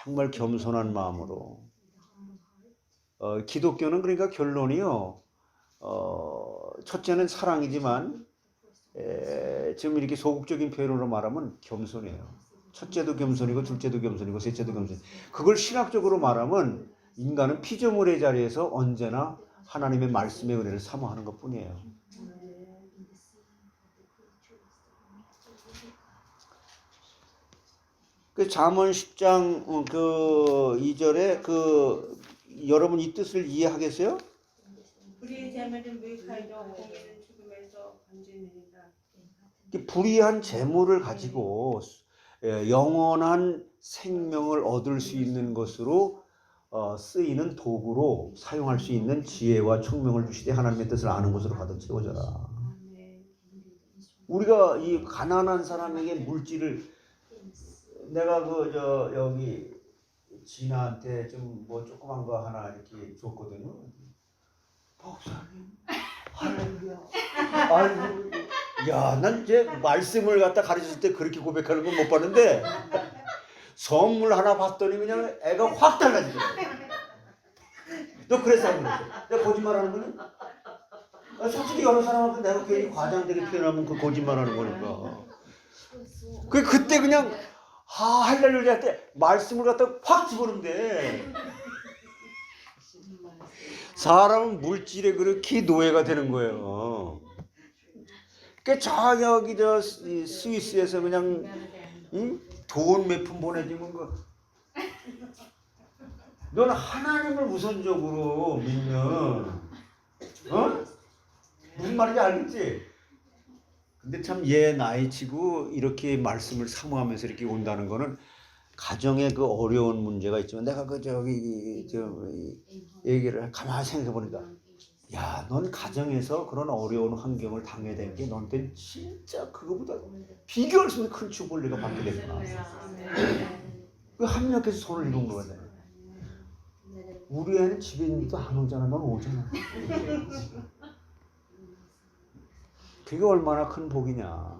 정말 겸손한 마음으로 기독교는 그러니까 결론이요. 첫째는 사랑이지만 지금 이렇게 소극적인 표현으로 말하면 겸손이에요. 첫째도 겸손이고 둘째도 겸손이고 셋째도 겸손. 그걸 신학적으로 말하면 인간은 피조물의 자리에서 언제나 하나님의 말씀의 은혜를 사모하는 것뿐이에요. 그 잠언 10장 그 2절에 그 여러분 이 뜻을 이해하겠어요? 불의의 재물을 모익하여도 공의는 죽음에서 건지느니라. 불의한 재물을 가지고 영원한 생명을 얻을 수 있는 것으로 쓰이는 도구로 사용할 수 있는 지혜와 총명을 주시되 하나님의 뜻을 아는 것으로 가득 채워져라. 우리가 이 가난한 사람에게 물질을 내가 여기 진아한테 좀 뭐 조그만 거 하나 이렇게 줬거든요. 목사님, 할렐루야. 아이고, 야, 난 이제 말씀을 갖다 가르칠 때 그렇게 고백하는 건 못 봤는데 선물 하나 봤더니 그냥 애가 확 달라지더라고. 너 그래서 안 그랬어? 내가 거짓말하는 거는? 솔직히 여러 사람한테 내가 괜히 과장되게 표현하면 그 거짓말하는 거니까. 그때 그냥 할렐루야 할 때 말씀을 갖다 확 집어넣는데 사람은 물질에 그렇게 노예가 되는 거예요. 여기 스위스에서 그냥 돈 몇 푼 보내주면 넌 하나님을 우선적으로 믿는 무슨 말인지 알겠지? 근데 참 얘 나이치고 이렇게 말씀을 사모하면서 이렇게 온다는 거는 가정에 그 어려운 문제가 있지만 내가 얘기를 가만히 생각해 보니까 야, 넌 가정에서 그런 어려운 환경을 당해야 되는 게 너한테는 진짜 그거보다 비교할 수 없는 큰 축복을 내가 받게 됐구나. 그 한 명께서 손을 이룬 거거든. 우리 애는 집에 있는데도 안 오잖아. 넌 오잖아. 그게 얼마나 큰 복이냐.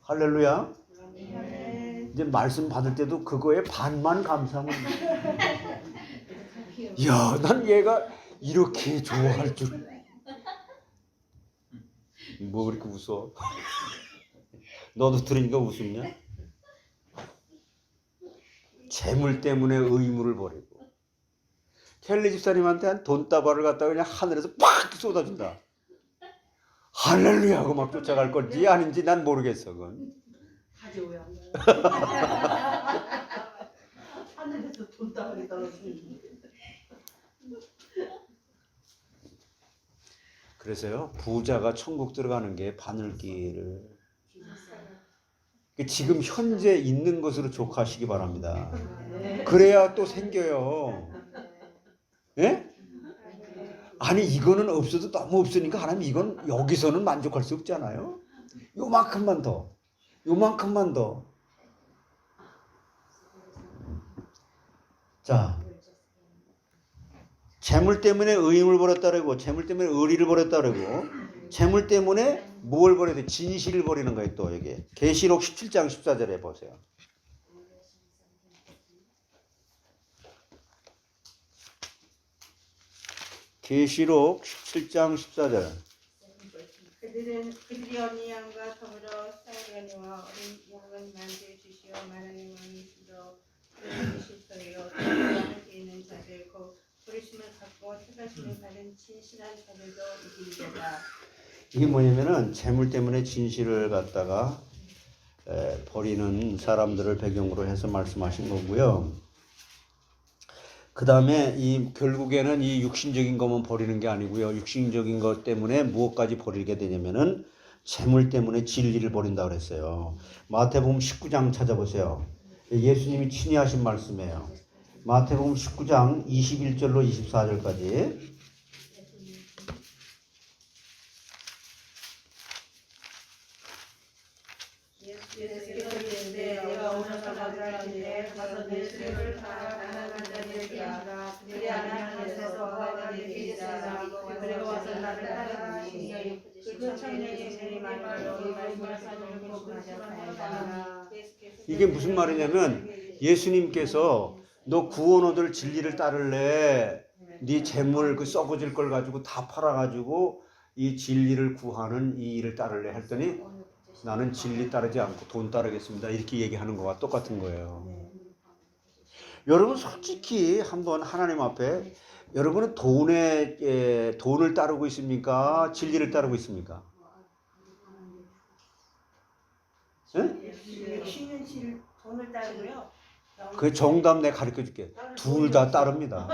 할렐루야. 이제 말씀 받을 때도 그거에 반만 감사하면 야, 난 얘가 이렇게 좋아할 줄. 뭐 그렇게 웃어? 너도 들으니까 웃음냐? 재물 때문에 의무를 버리고 켈리 집사님한테 한 돈다발을 갖다가 그냥 하늘에서 팍 쏟아준다. 할렐루야 하고 막 쫓아갈 건지 아닌지 난 모르겠어. 그건. 가져오야. 하늘에서 돈다발이 떨어지는. 그래서요, 부자가 천국 들어가는 게 바늘길을 지금 현재 있는 것으로 족하시기 바랍니다. 그래야 또 생겨요. 예? 아니 이거는 없어도 너무 없으니까 하나님 이건 여기서는 만족할 수 없잖아요. 요만큼만 더. 요만큼만 더. 자, 재물 때문에 의임을 버렸다 그러고 재물 때문에 의리를 버렸다 그러고 재물 때문에 뭘 버려야 돼? 진실을 버리는 거예요. 또 여기 계시록 17장 14절에 보세요. 계시록 17장 14절. 그들이 어린 양과 더불어 싸우려니와 어린 양간만테 주시어 많은 마음이시로 주시소이요. 함께 있는 자들 곧 부르심을 받고 택하심을 받은 진실한 자들도 이기리라. 이게 뭐냐면은 재물 때문에 진실을 갖다가 버리는 사람들을 배경으로 해서 말씀하신 거고요. 그 다음에 이 결국에는 이 육신적인 것만 버리는 게 아니고요. 육신적인 것 때문에 무엇까지 버리게 되냐면은 재물 때문에 진리를 버린다 그랬어요. 마태복음 19장 찾아보세요. 예수님이 친히 하신 말씀이에요. 마태복음 19장 21절로 24절까지. 예수께서 이르시되 내가 오너서 가져가는데 가서 내 죄를 다 가난한 자들에게 하라. 그들이 하나님께서 너가 내게 있으라. 그리고 와서 나를 따르시니 그 청년이 제 말로 말씀하시는 말씀하셨나이다. 이게 무슨 말이냐면 예수님께서 너 구원 얻을 진리를 따를래? 네 재물 그 썩어질 걸 가지고 다 팔아가지고 이 진리를 구하는 이 일을 따를래? 했더니 나는 진리 따르지 않고 돈 따르겠습니다. 이렇게 얘기하는 거와 똑같은 거예요. 여러분 솔직히 한번 하나님 앞에 여러분은 돈을 따르고 있습니까? 진리를 따르고 있습니까? 육신은 질 돈을 따르고요. 그 정답 내가 가르쳐 줄게. 둘 다 따릅니다.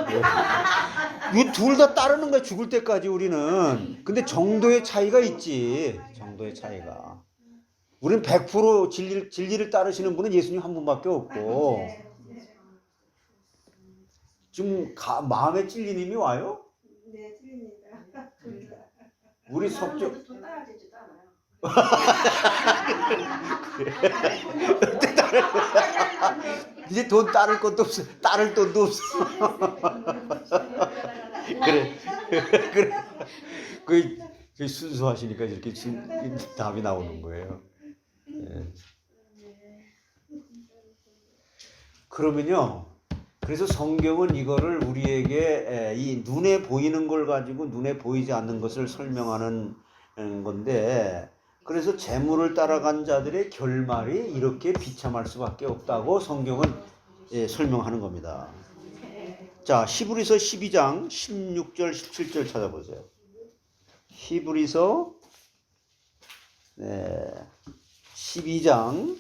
이 둘 다 따르는 거야 죽을 때까지 우리는. 근데 정도의 차이가 있지. 정도의 차이가. 우리는 100% 진리를 따르시는 분은 예수님 한 분밖에 없고 좀 마음에 찔리는 힘이 와요? 네, 틀립니다. 우리 석조 돈 따라지지도 않아요. 이제 돈 따를 것도 없어. 따를 돈도 없어. 그래. 그래. 그 순수하시니까 이렇게 답이 나오는 거예요. 예. 그러면요. 그래서 성경은 이거를 우리에게 이 눈에 보이는 걸 가지고 눈에 보이지 않는 것을 설명하는 건데 그래서 재물을 따라간 자들의 결말이 이렇게 비참할 수밖에 없다고 성경은 설명하는 겁니다. 자, 히브리서 12장 16절 17절 찾아보세요. 히브리서 12장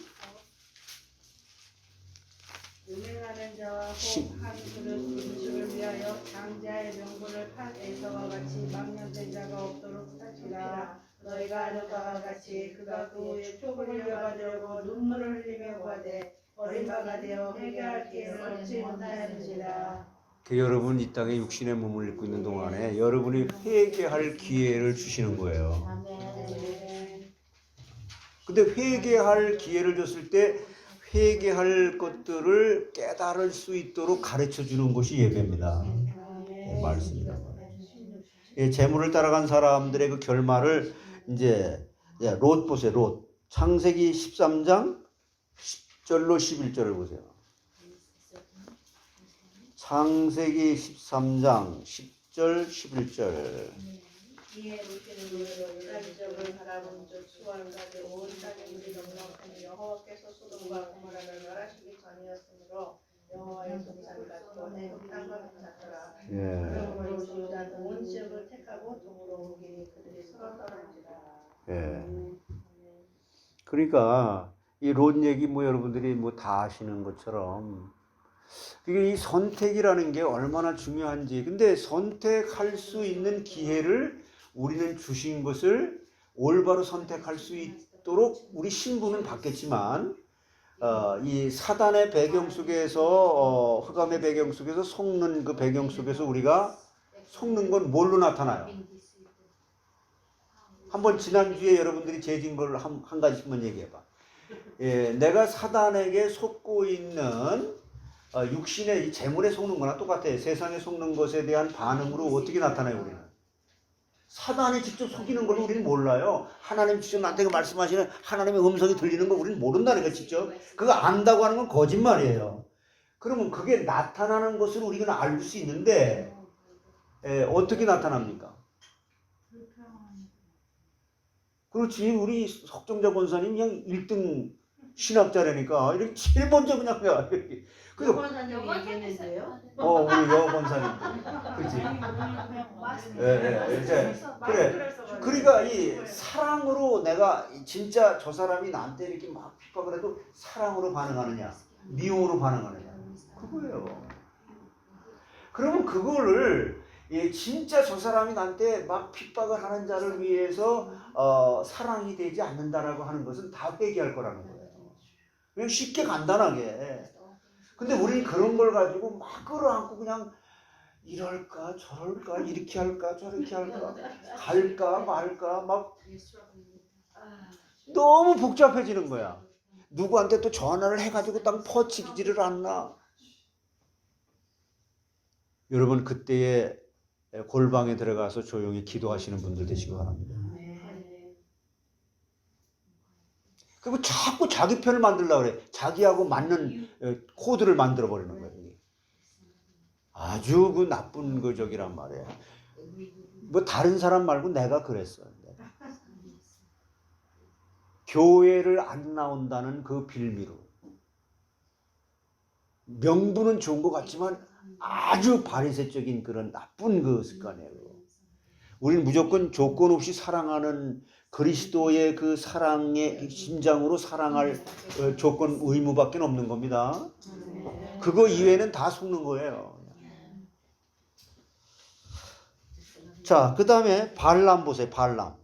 은행하는 자와 혹한 그릇 음식을 위하여 장자의 명분을 판 에서와 같이 망령된 자가 없도록 하시라. 너희가 아는 바와 같이 그가 그 후에 촉을 받으려고 눈물을 흘리며 구하되 어린 바가 되어 회개할 기회를 얻지 못하였느니라. 여러분 이 땅에 육신의 몸을 입고 있는 동안에 여러분이 회개할 기회를 주시는 거예요. 근데 회개할 기회를 줬을 때 회개할 것들을 깨달을 수 있도록 가르쳐 주는 것이 예배입니다. 말씀입니다. 재물을 따라간 사람들의 그 결말을 이제 롯 보세요. 롯. 창세기 13장 10절로 11절을 보세요. 창세기 13장 10절 11절. 이에 롯은 요단지역을 바라본 즉 수월가되 온 땅이 물이 넉넉하니 여호와께서 소돔과 고모라를 멸하시기 전이었으므로 여호와의 손을 갖고 내 땅과 같았더라. 그러므로 롯은 온 지역을 택하고 동으로 오기니 그들이 서로 떠난지라. 그러니까 이 롯 얘기 뭐 여러분들이 뭐 다 아시는 것처럼 이게 이 선택이라는 게 얼마나 중요한지. 근데 선택할 수 있는 기회를 우리는 주신 것을 올바로 선택할 수 있도록 우리 신분은 받겠지만 이 사단의 배경 속에서 흑암의 배경 속에서 속는 그 배경 속에서 우리가 속는 건 뭘로 나타나요? 한번 지난주에 여러분들이 재진 걸 한 가지씩만 얘기해봐. 예, 내가 사단에게 속고 있는 육신의 이 재물에 속는 거나 똑같아요. 세상에 속는 것에 대한 반응으로 어떻게 나타나요, 우리는? 사단이 직접 속이는 걸 우리는 몰라요. 하나님 직접 나한테 말씀하시는 하나님의 음성이 들리는 거 우리는 모른다는 거 직접. 그거 안다고 하는 건 거짓말이에요. 그러면 그게 나타나는 것을 우리가 알 수 있는데 어떻게 나타납니까? 그렇지. 우리 석정자 권사님 그냥 1등 신학자라니까 이렇게 제일 먼저 그냥 이렇게. 그래서 권사님이 얘기했는데요. 우리 여 권사님들. 그렇지. 이제 그래. 그러니까 이 사랑으로 내가 진짜 저 사람이 나한테 이렇게 막 핍박을 해도 사랑으로 반응하느냐, 미움으로 반응하느냐, 그거예요. 그러면 그거를 진짜 저 사람이 나한테 막 핍박을 하는 자를 위해서 사랑이 되지 않는다라고 하는 것은 다 회개할 거라는 거예요. 그냥 쉽게 간단하게. 근데 우리는 그런 걸 가지고 막 끌어안고 그냥 이럴까 저럴까 이렇게 할까 저렇게 할까 갈까 말까 막 너무 복잡해지는 거야. 누구한테 또 전화를 해가지고 딱 퍼치기지를 않나. 여러분 그때에 골방에 들어가서 조용히 기도하시는 분들 되시기 바랍니다. 그리고 자꾸 자기 편을 만들려고 그래. 자기하고 맞는 코드를 만들어 버리는 거예요. 아주 그 나쁜 그 적이란 말이에요. 뭐 다른 사람 말고 내가 그랬어. 교회를 안 나온다는 그 빌미로. 명분은 좋은 것 같지만 아주 바리새적인 그런 나쁜 그 습관이에요. 우리는 무조건 조건 없이 사랑하는 그리스도의 그 사랑의 심장으로 사랑할 조건 의무밖에 없는 겁니다. 그거 이외에는 다 속는 거예요. 자, 그 다음에 발람 보세요. 발람.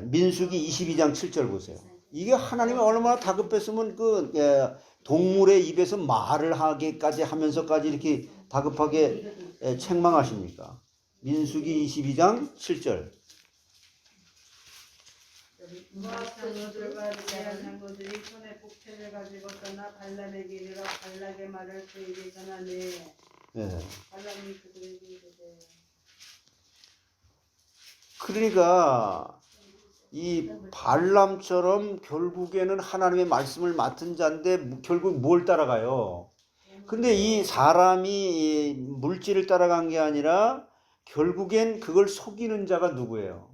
민수기 22장 7절 보세요. 이게 하나님이 얼마나 다급했으면 그 동물의 입에서 말을 하게까지 하면서까지 이렇게 다급하게 책망하십니까? 민수기 22장 7절. 모압 장로들과 미디안 장로들이 손에 복채를 가지고 떠나 발람에게 이르러 발락의 말을 그에게 전하니 발람이 그들에게 이르되. 그러니까 이 발람처럼 결국에는 하나님의 말씀을 맡은 자인데 결국 뭘 따라가요? 근데 이 사람이 물질을 따라간 게 아니라 결국엔 그걸 속이는 자가 누구예요?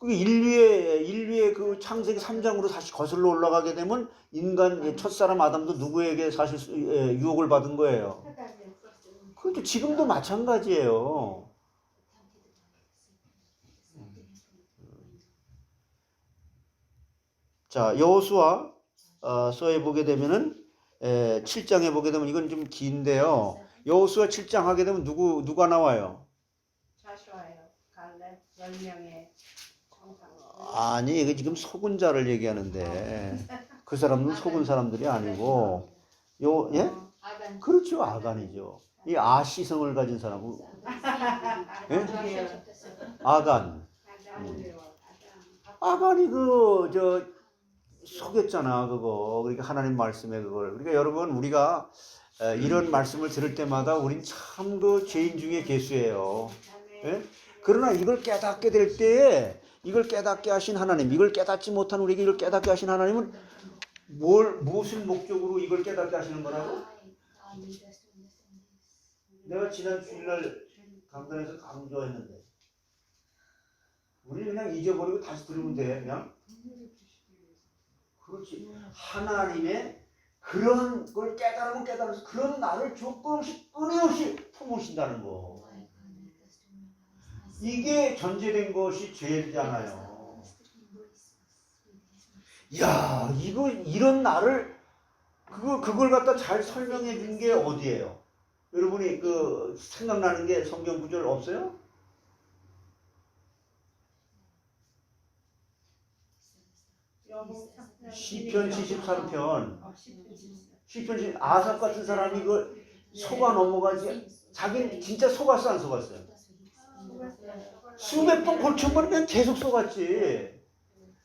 그 인류의 그 창세기 3장으로 다시 거슬러 올라가게 되면 인간 첫사람 아담도 누구에게 사실 유혹을 받은 거예요? 그것도 지금도 마찬가지예요. 자, 여호수아 서에 보게 되면은 7장에 보게 되면 이건 좀 긴데요. 여호수아 7장 하게 되면 누가 나와요? 자수하여 갈렙 10명의 아니, 이게 지금 속은 자를 얘기하는데 그 사람은 속은 사람들이 아니고 예? 그렇죠, 아간이죠. 이 아시성을 가진 사람은 예? 아간. 아간이 속였잖아, 그거. 그러니까 하나님 말씀에 그걸. 그러니까 여러분, 우리가 이런 말씀을 들을 때마다 우린 참 그 죄인 중에 괴수예요. 예? 그러나 이걸 깨닫게 될 때에 이걸 깨닫게 하신 하나님, 이걸 깨닫지 못한 우리에게 이걸 깨닫게 하신 하나님은 무슨 목적으로 이걸 깨닫게 하시는 거라고? 내가 지난 주일날 강단에서 강조했는데 우리는 그냥 잊어버리고 다시 들으면 돼. 그냥 그렇지. 하나님의 그런 걸 깨달으면서 그런 나를 조건 없이 끊임없이 품으신다는 거. 이게 전제된 것이 죄잖아요. 야, 이런 나를 그걸 갖다 잘 설명해 준 게 어디예요? 여러분이 생각나는 게 성경 구절 없어요? 시편 73편. 시편 74. 시편 아삽 같은 사람이 그 속아 넘어가지. 자기는 진짜 속았어 안 속았어요? 수백 번 골쳐버리면 그냥 계속 속았지.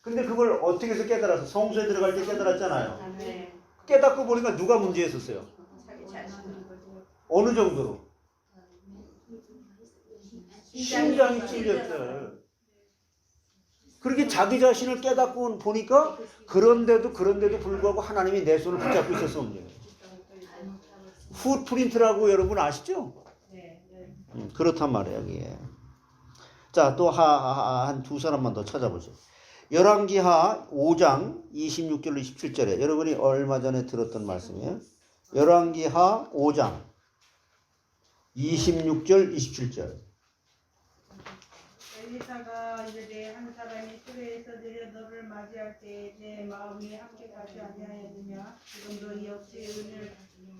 근데 그걸 어떻게 해서 깨달아서 성소에 들어갈 때 깨달았잖아요. 깨닫고 보니까 누가 문제였었어요? 자기 자신. 어느 정도로? 심장이 찔렸어요. 그렇게 자기 자신을 깨닫고 보니까 그런데도 불구하고 하나님이 내 손을 붙잡고 있었어. 풋프린트라고 여러분 아시죠? 그렇단 말이에요. 이게. 자, 또 한 두 사람만 더 찾아보세요. 열왕기하 5장 26절로 27절에 여러분이 얼마 전에 들었던 말씀이에요. 열왕기하 5장 26절 27절. 엘리사가 이르되 한 사람이 수레에서 내려 너를 맞이할 때에 내 마음이 함께 가지 아니하였느냐.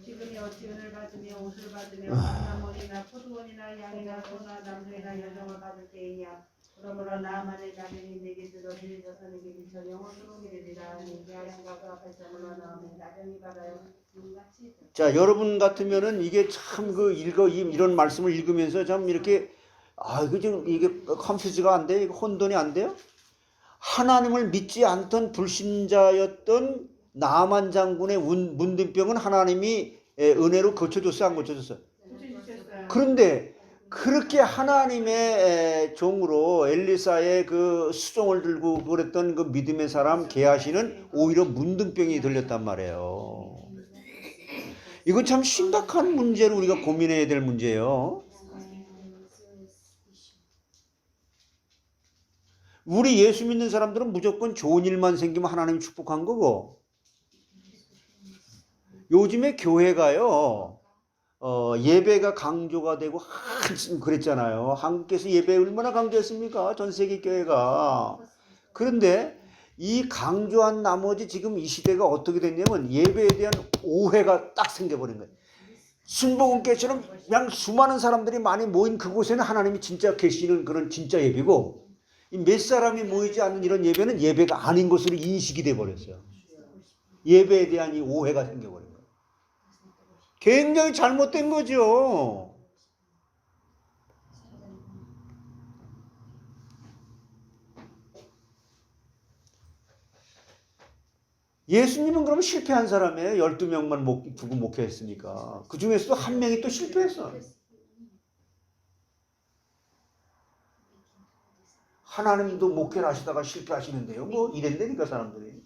지금이 어찌 은을 받으며 옷을 받으며 감나무이나 포도원이나 양이나 소나 남녀나 여종을 받을 때이냐. 그러므로 나만의 자손이 내게 들어 들려서 내게 미쳐 영원토록 이르리라. 내게 하신가 그 앞에서 물러나오면 나중히 받아요. 눈같이. 자, 여러분 같으면은 이게 참 이런 말씀을 읽으면서 참 이렇게 이거 지금 이게 컴퓨터가 안 돼? 이거 혼돈이 안 돼요? 하나님을 믿지 않던 불신자였던 나만 장군의 문둥병은 하나님이 은혜로 고쳐줬어요, 안 고쳐줬어요? 그런데 그렇게 하나님의 종으로 엘리사의 그 수종을 들고 그랬던 그 믿음의 사람 게하시는 오히려 문둥병이 들렸단 말이에요. 이건 참 심각한 문제로 우리가 고민해야 될 문제예요. 우리 예수 믿는 사람들은 무조건 좋은 일만 생기면 하나님 축복한 거고, 요즘에 교회가요, 예배가 강조가 되고 한참 그랬잖아요. 한국에서 예배 얼마나 강조했습니까? 전 세계 교회가. 그런데 이 강조한 나머지 지금 이 시대가 어떻게 됐냐면 예배에 대한 오해가 딱 생겨버린 거예요. 순복음교회처럼 그냥 수많은 사람들이 많이 모인 그곳에는 하나님이 진짜 계시는 그런 진짜 예배고, 몇 사람이 모이지 않는 이런 예배는 예배가 아닌 것으로 인식이 돼버렸어요. 예배에 대한 이 오해가 생겨버린 거예요. 굉장히 잘못된 거죠. 예수님은 그럼 실패한 사람이에요. 12명만 두고 목회했으니까. 그 중에서도 한 명이 또 실패했어. 하나님도 목회를 하시다가 실패하시는데요. 뭐 이랬다니까 사람들이.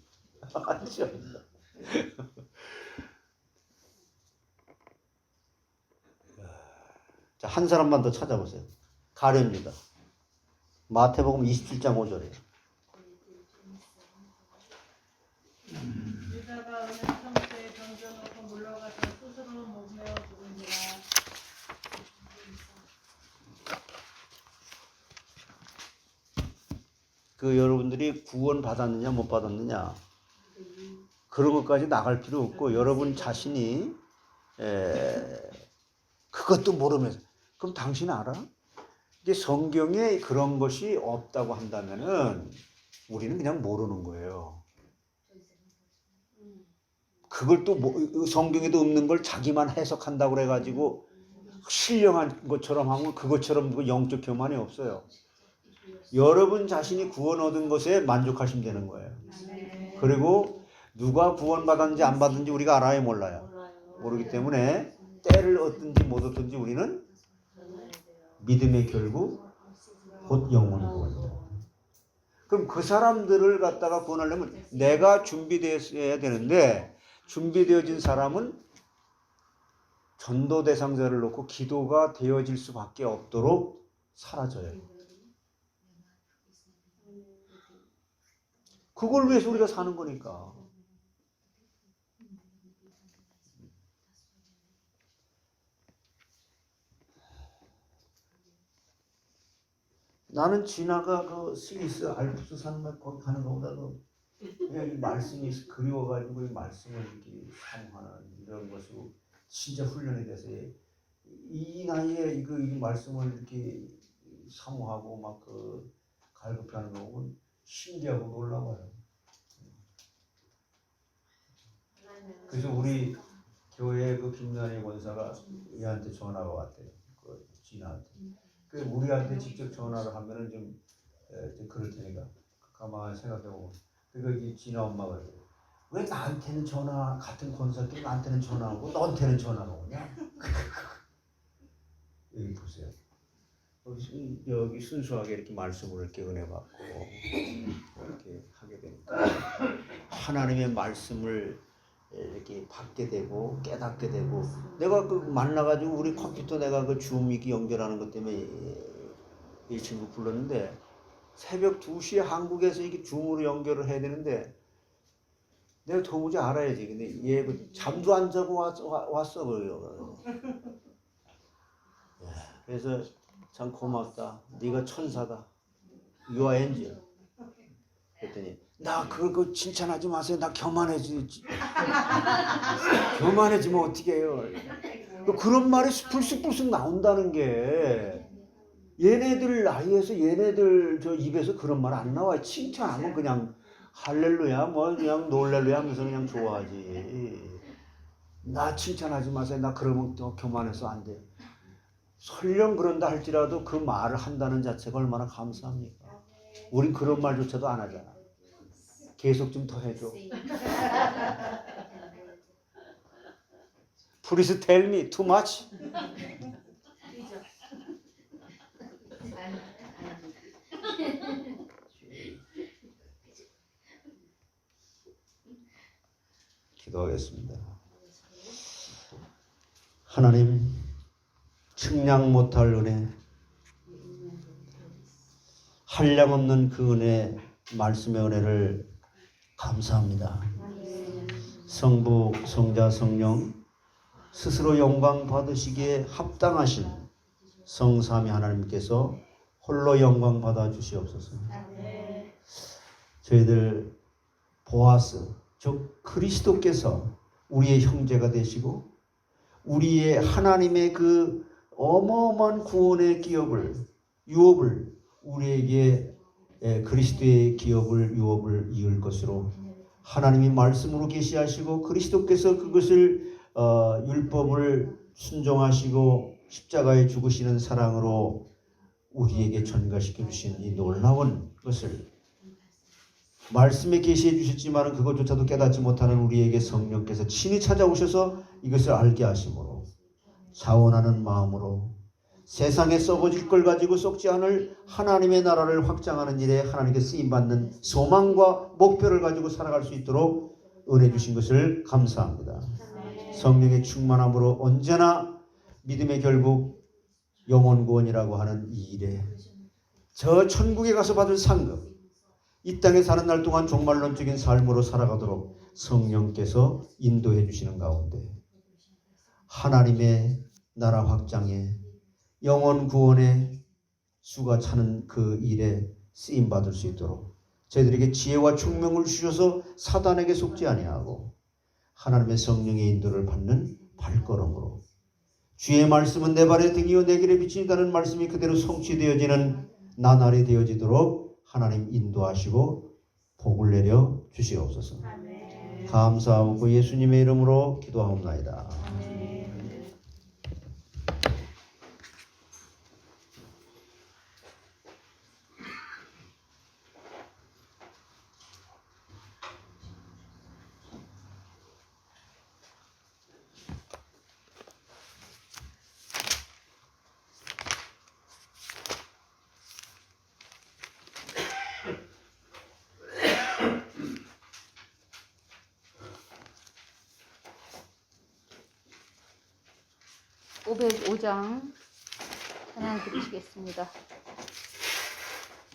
자, 한 사람만 더 찾아보세요. 가룟유다. 마태복음 27장 5절이에요. 유다가 어느 성소에 던져놓고 물러가서 스스로 목매어 죽은지라. 여러분들이 구원 받았느냐 못 받았느냐 그런 것까지 나갈 필요 없고, 여러분 자신이 그것도 모르면서, 그럼 당신 알아? 이게 성경에 그런 것이 없다고 한다면은 우리는 그냥 모르는 거예요. 그걸 또 성경에도 없는 걸 자기만 해석한다고 그래가지고 신령한 것처럼 하면 그것처럼 영적 교만이 없어요. 여러분 자신이 구원 얻은 것에 만족하시면 되는 거예요. 그리고 누가 구원 받았는지 안 받았는지 우리가 알아요, 몰라요? 모르기 때문에 때를 얻든지 못 얻든지 우리는 믿음의 결국 곧 영원히 구원이다. 그럼 그 사람들을 갖다가 구원하려면 내가 준비되어야 되는데, 준비되어진 사람은 전도 대상자를 놓고 기도가 되어질 수밖에 없도록 사라져요. 그걸 위해서 우리가 사는 거니까. 나는 지나가 그 스위스 알프스 산맥 거기 가는 것보다도 그냥 이 말씀이 그리워가지고 이 말씀을 이렇게 사모하는 이런 것으로 진짜 훈련이 돼서 이 나이에 이 말씀을 이렇게 사모하고 막 갈급해하는 거 보면 신기하고 놀라워요. 그래서 우리 교회 그 김난희 권사가 얘한테 전화가 왔대요. 그 진아한테. 그 우리한테 직접 전화를 하면은 좀 그럴 테니까 가만히 생각해보고. 그러니까 이 진아 엄마가 그래. 왜 나한테는 전화 같은 권사끼리 나한테는 전화하고 너한테는 전화가 오냐? 여기 보세요. 여기 순수하게 이렇게 말씀을 이렇게 은혜 받고 이렇게 하게 되니까 하나님의 말씀을 이렇게 받게 되고 깨닫게 되고 내가 그 만나가지고 우리 컴퓨터 내가 그 줌 이렇게 연결하는 것 때문에 이 친구 불렀는데 새벽 2시에 한국에서 이게 줌으로 연결을 해야 되는데 내가 도무지 알아야지. 근데 얘 그 잠도 안 자고 왔어 그래요. 그래서 참 고맙다. 네가 천사다. You are angel. 그랬더니 나 그거 칭찬하지 마세요. 나 교만해지. 교만해지면 어떻게 해요? 그런 말이 불쑥불쑥 나온다는 게 얘네들 나이에서 얘네들 저 입에서 그런 말 안 나와요. 칭찬하면 그냥 할렐루야 뭐 그냥 놀랄루야 하면서 그냥 좋아하지. 나 칭찬하지 마세요. 나 그러면 또 교만해서 안 돼요. 설령 그런다 할지라도 그 말을 한다는 자체가 얼마나 감사합니까? 우린 그런 말조차도 안 하잖아. 계속 좀 더 해줘. Please tell me too much. 기도하겠습니다. 하나님 측량 못할 은혜, 한량없는 그 은혜, 말씀의 은혜를 감사합니다. 성부, 성자, 성령 스스로 영광 받으시기에 합당하신 성삼위 하나님께서 홀로 영광 받아 주시옵소서. 저희들 보아스, 즉 그리스도께서 우리의 형제가 되시고 우리의 하나님의 그 어마어마한 구원의 유업을 우리에게 그리스도의 기업을 유업을 이을 것으로 하나님이 말씀으로 계시하시고 그리스도께서 그것을 율법을 순종하시고 십자가에 죽으시는 사랑으로 우리에게 전가시켜 주신 이 놀라운 것을 말씀에 계시해 주셨지만 그것조차도 깨닫지 못하는 우리에게 성령께서 친히 찾아오셔서 이것을 알게 하심으로 자원하는 마음으로 세상에 썩어질 걸 가지고 썩지 않을 하나님의 나라를 확장하는 일에 하나님께 쓰임받는 소망과 목표를 가지고 살아갈 수 있도록 은혜 주신 것을 감사합니다. 성령의 충만함으로 언제나 믿음의 결국 영혼 구원이라고 하는 이 일에 저 천국에 가서 받을 상급, 이 땅에 사는 날 동안 종말론적인 삶으로 살아가도록 성령께서 인도해 주시는 가운데 하나님의 나라 확장에 영혼 구원의 수가 차는 그 일에 쓰임받을 수 있도록 저희들에게 지혜와 총명을 주셔서 사단에게 속지 아니하고 하나님의 성령의 인도를 받는 발걸음으로 주의 말씀은 내 발의 등이요 내 길에 비친다는 말씀이 그대로 성취되어지는 나날이 되어지도록 하나님 인도하시고 복을 내려 주시옵소서. 감사하고 예수님의 이름으로 기도하옵나이다. (505장) 찬양 드리시겠습니다.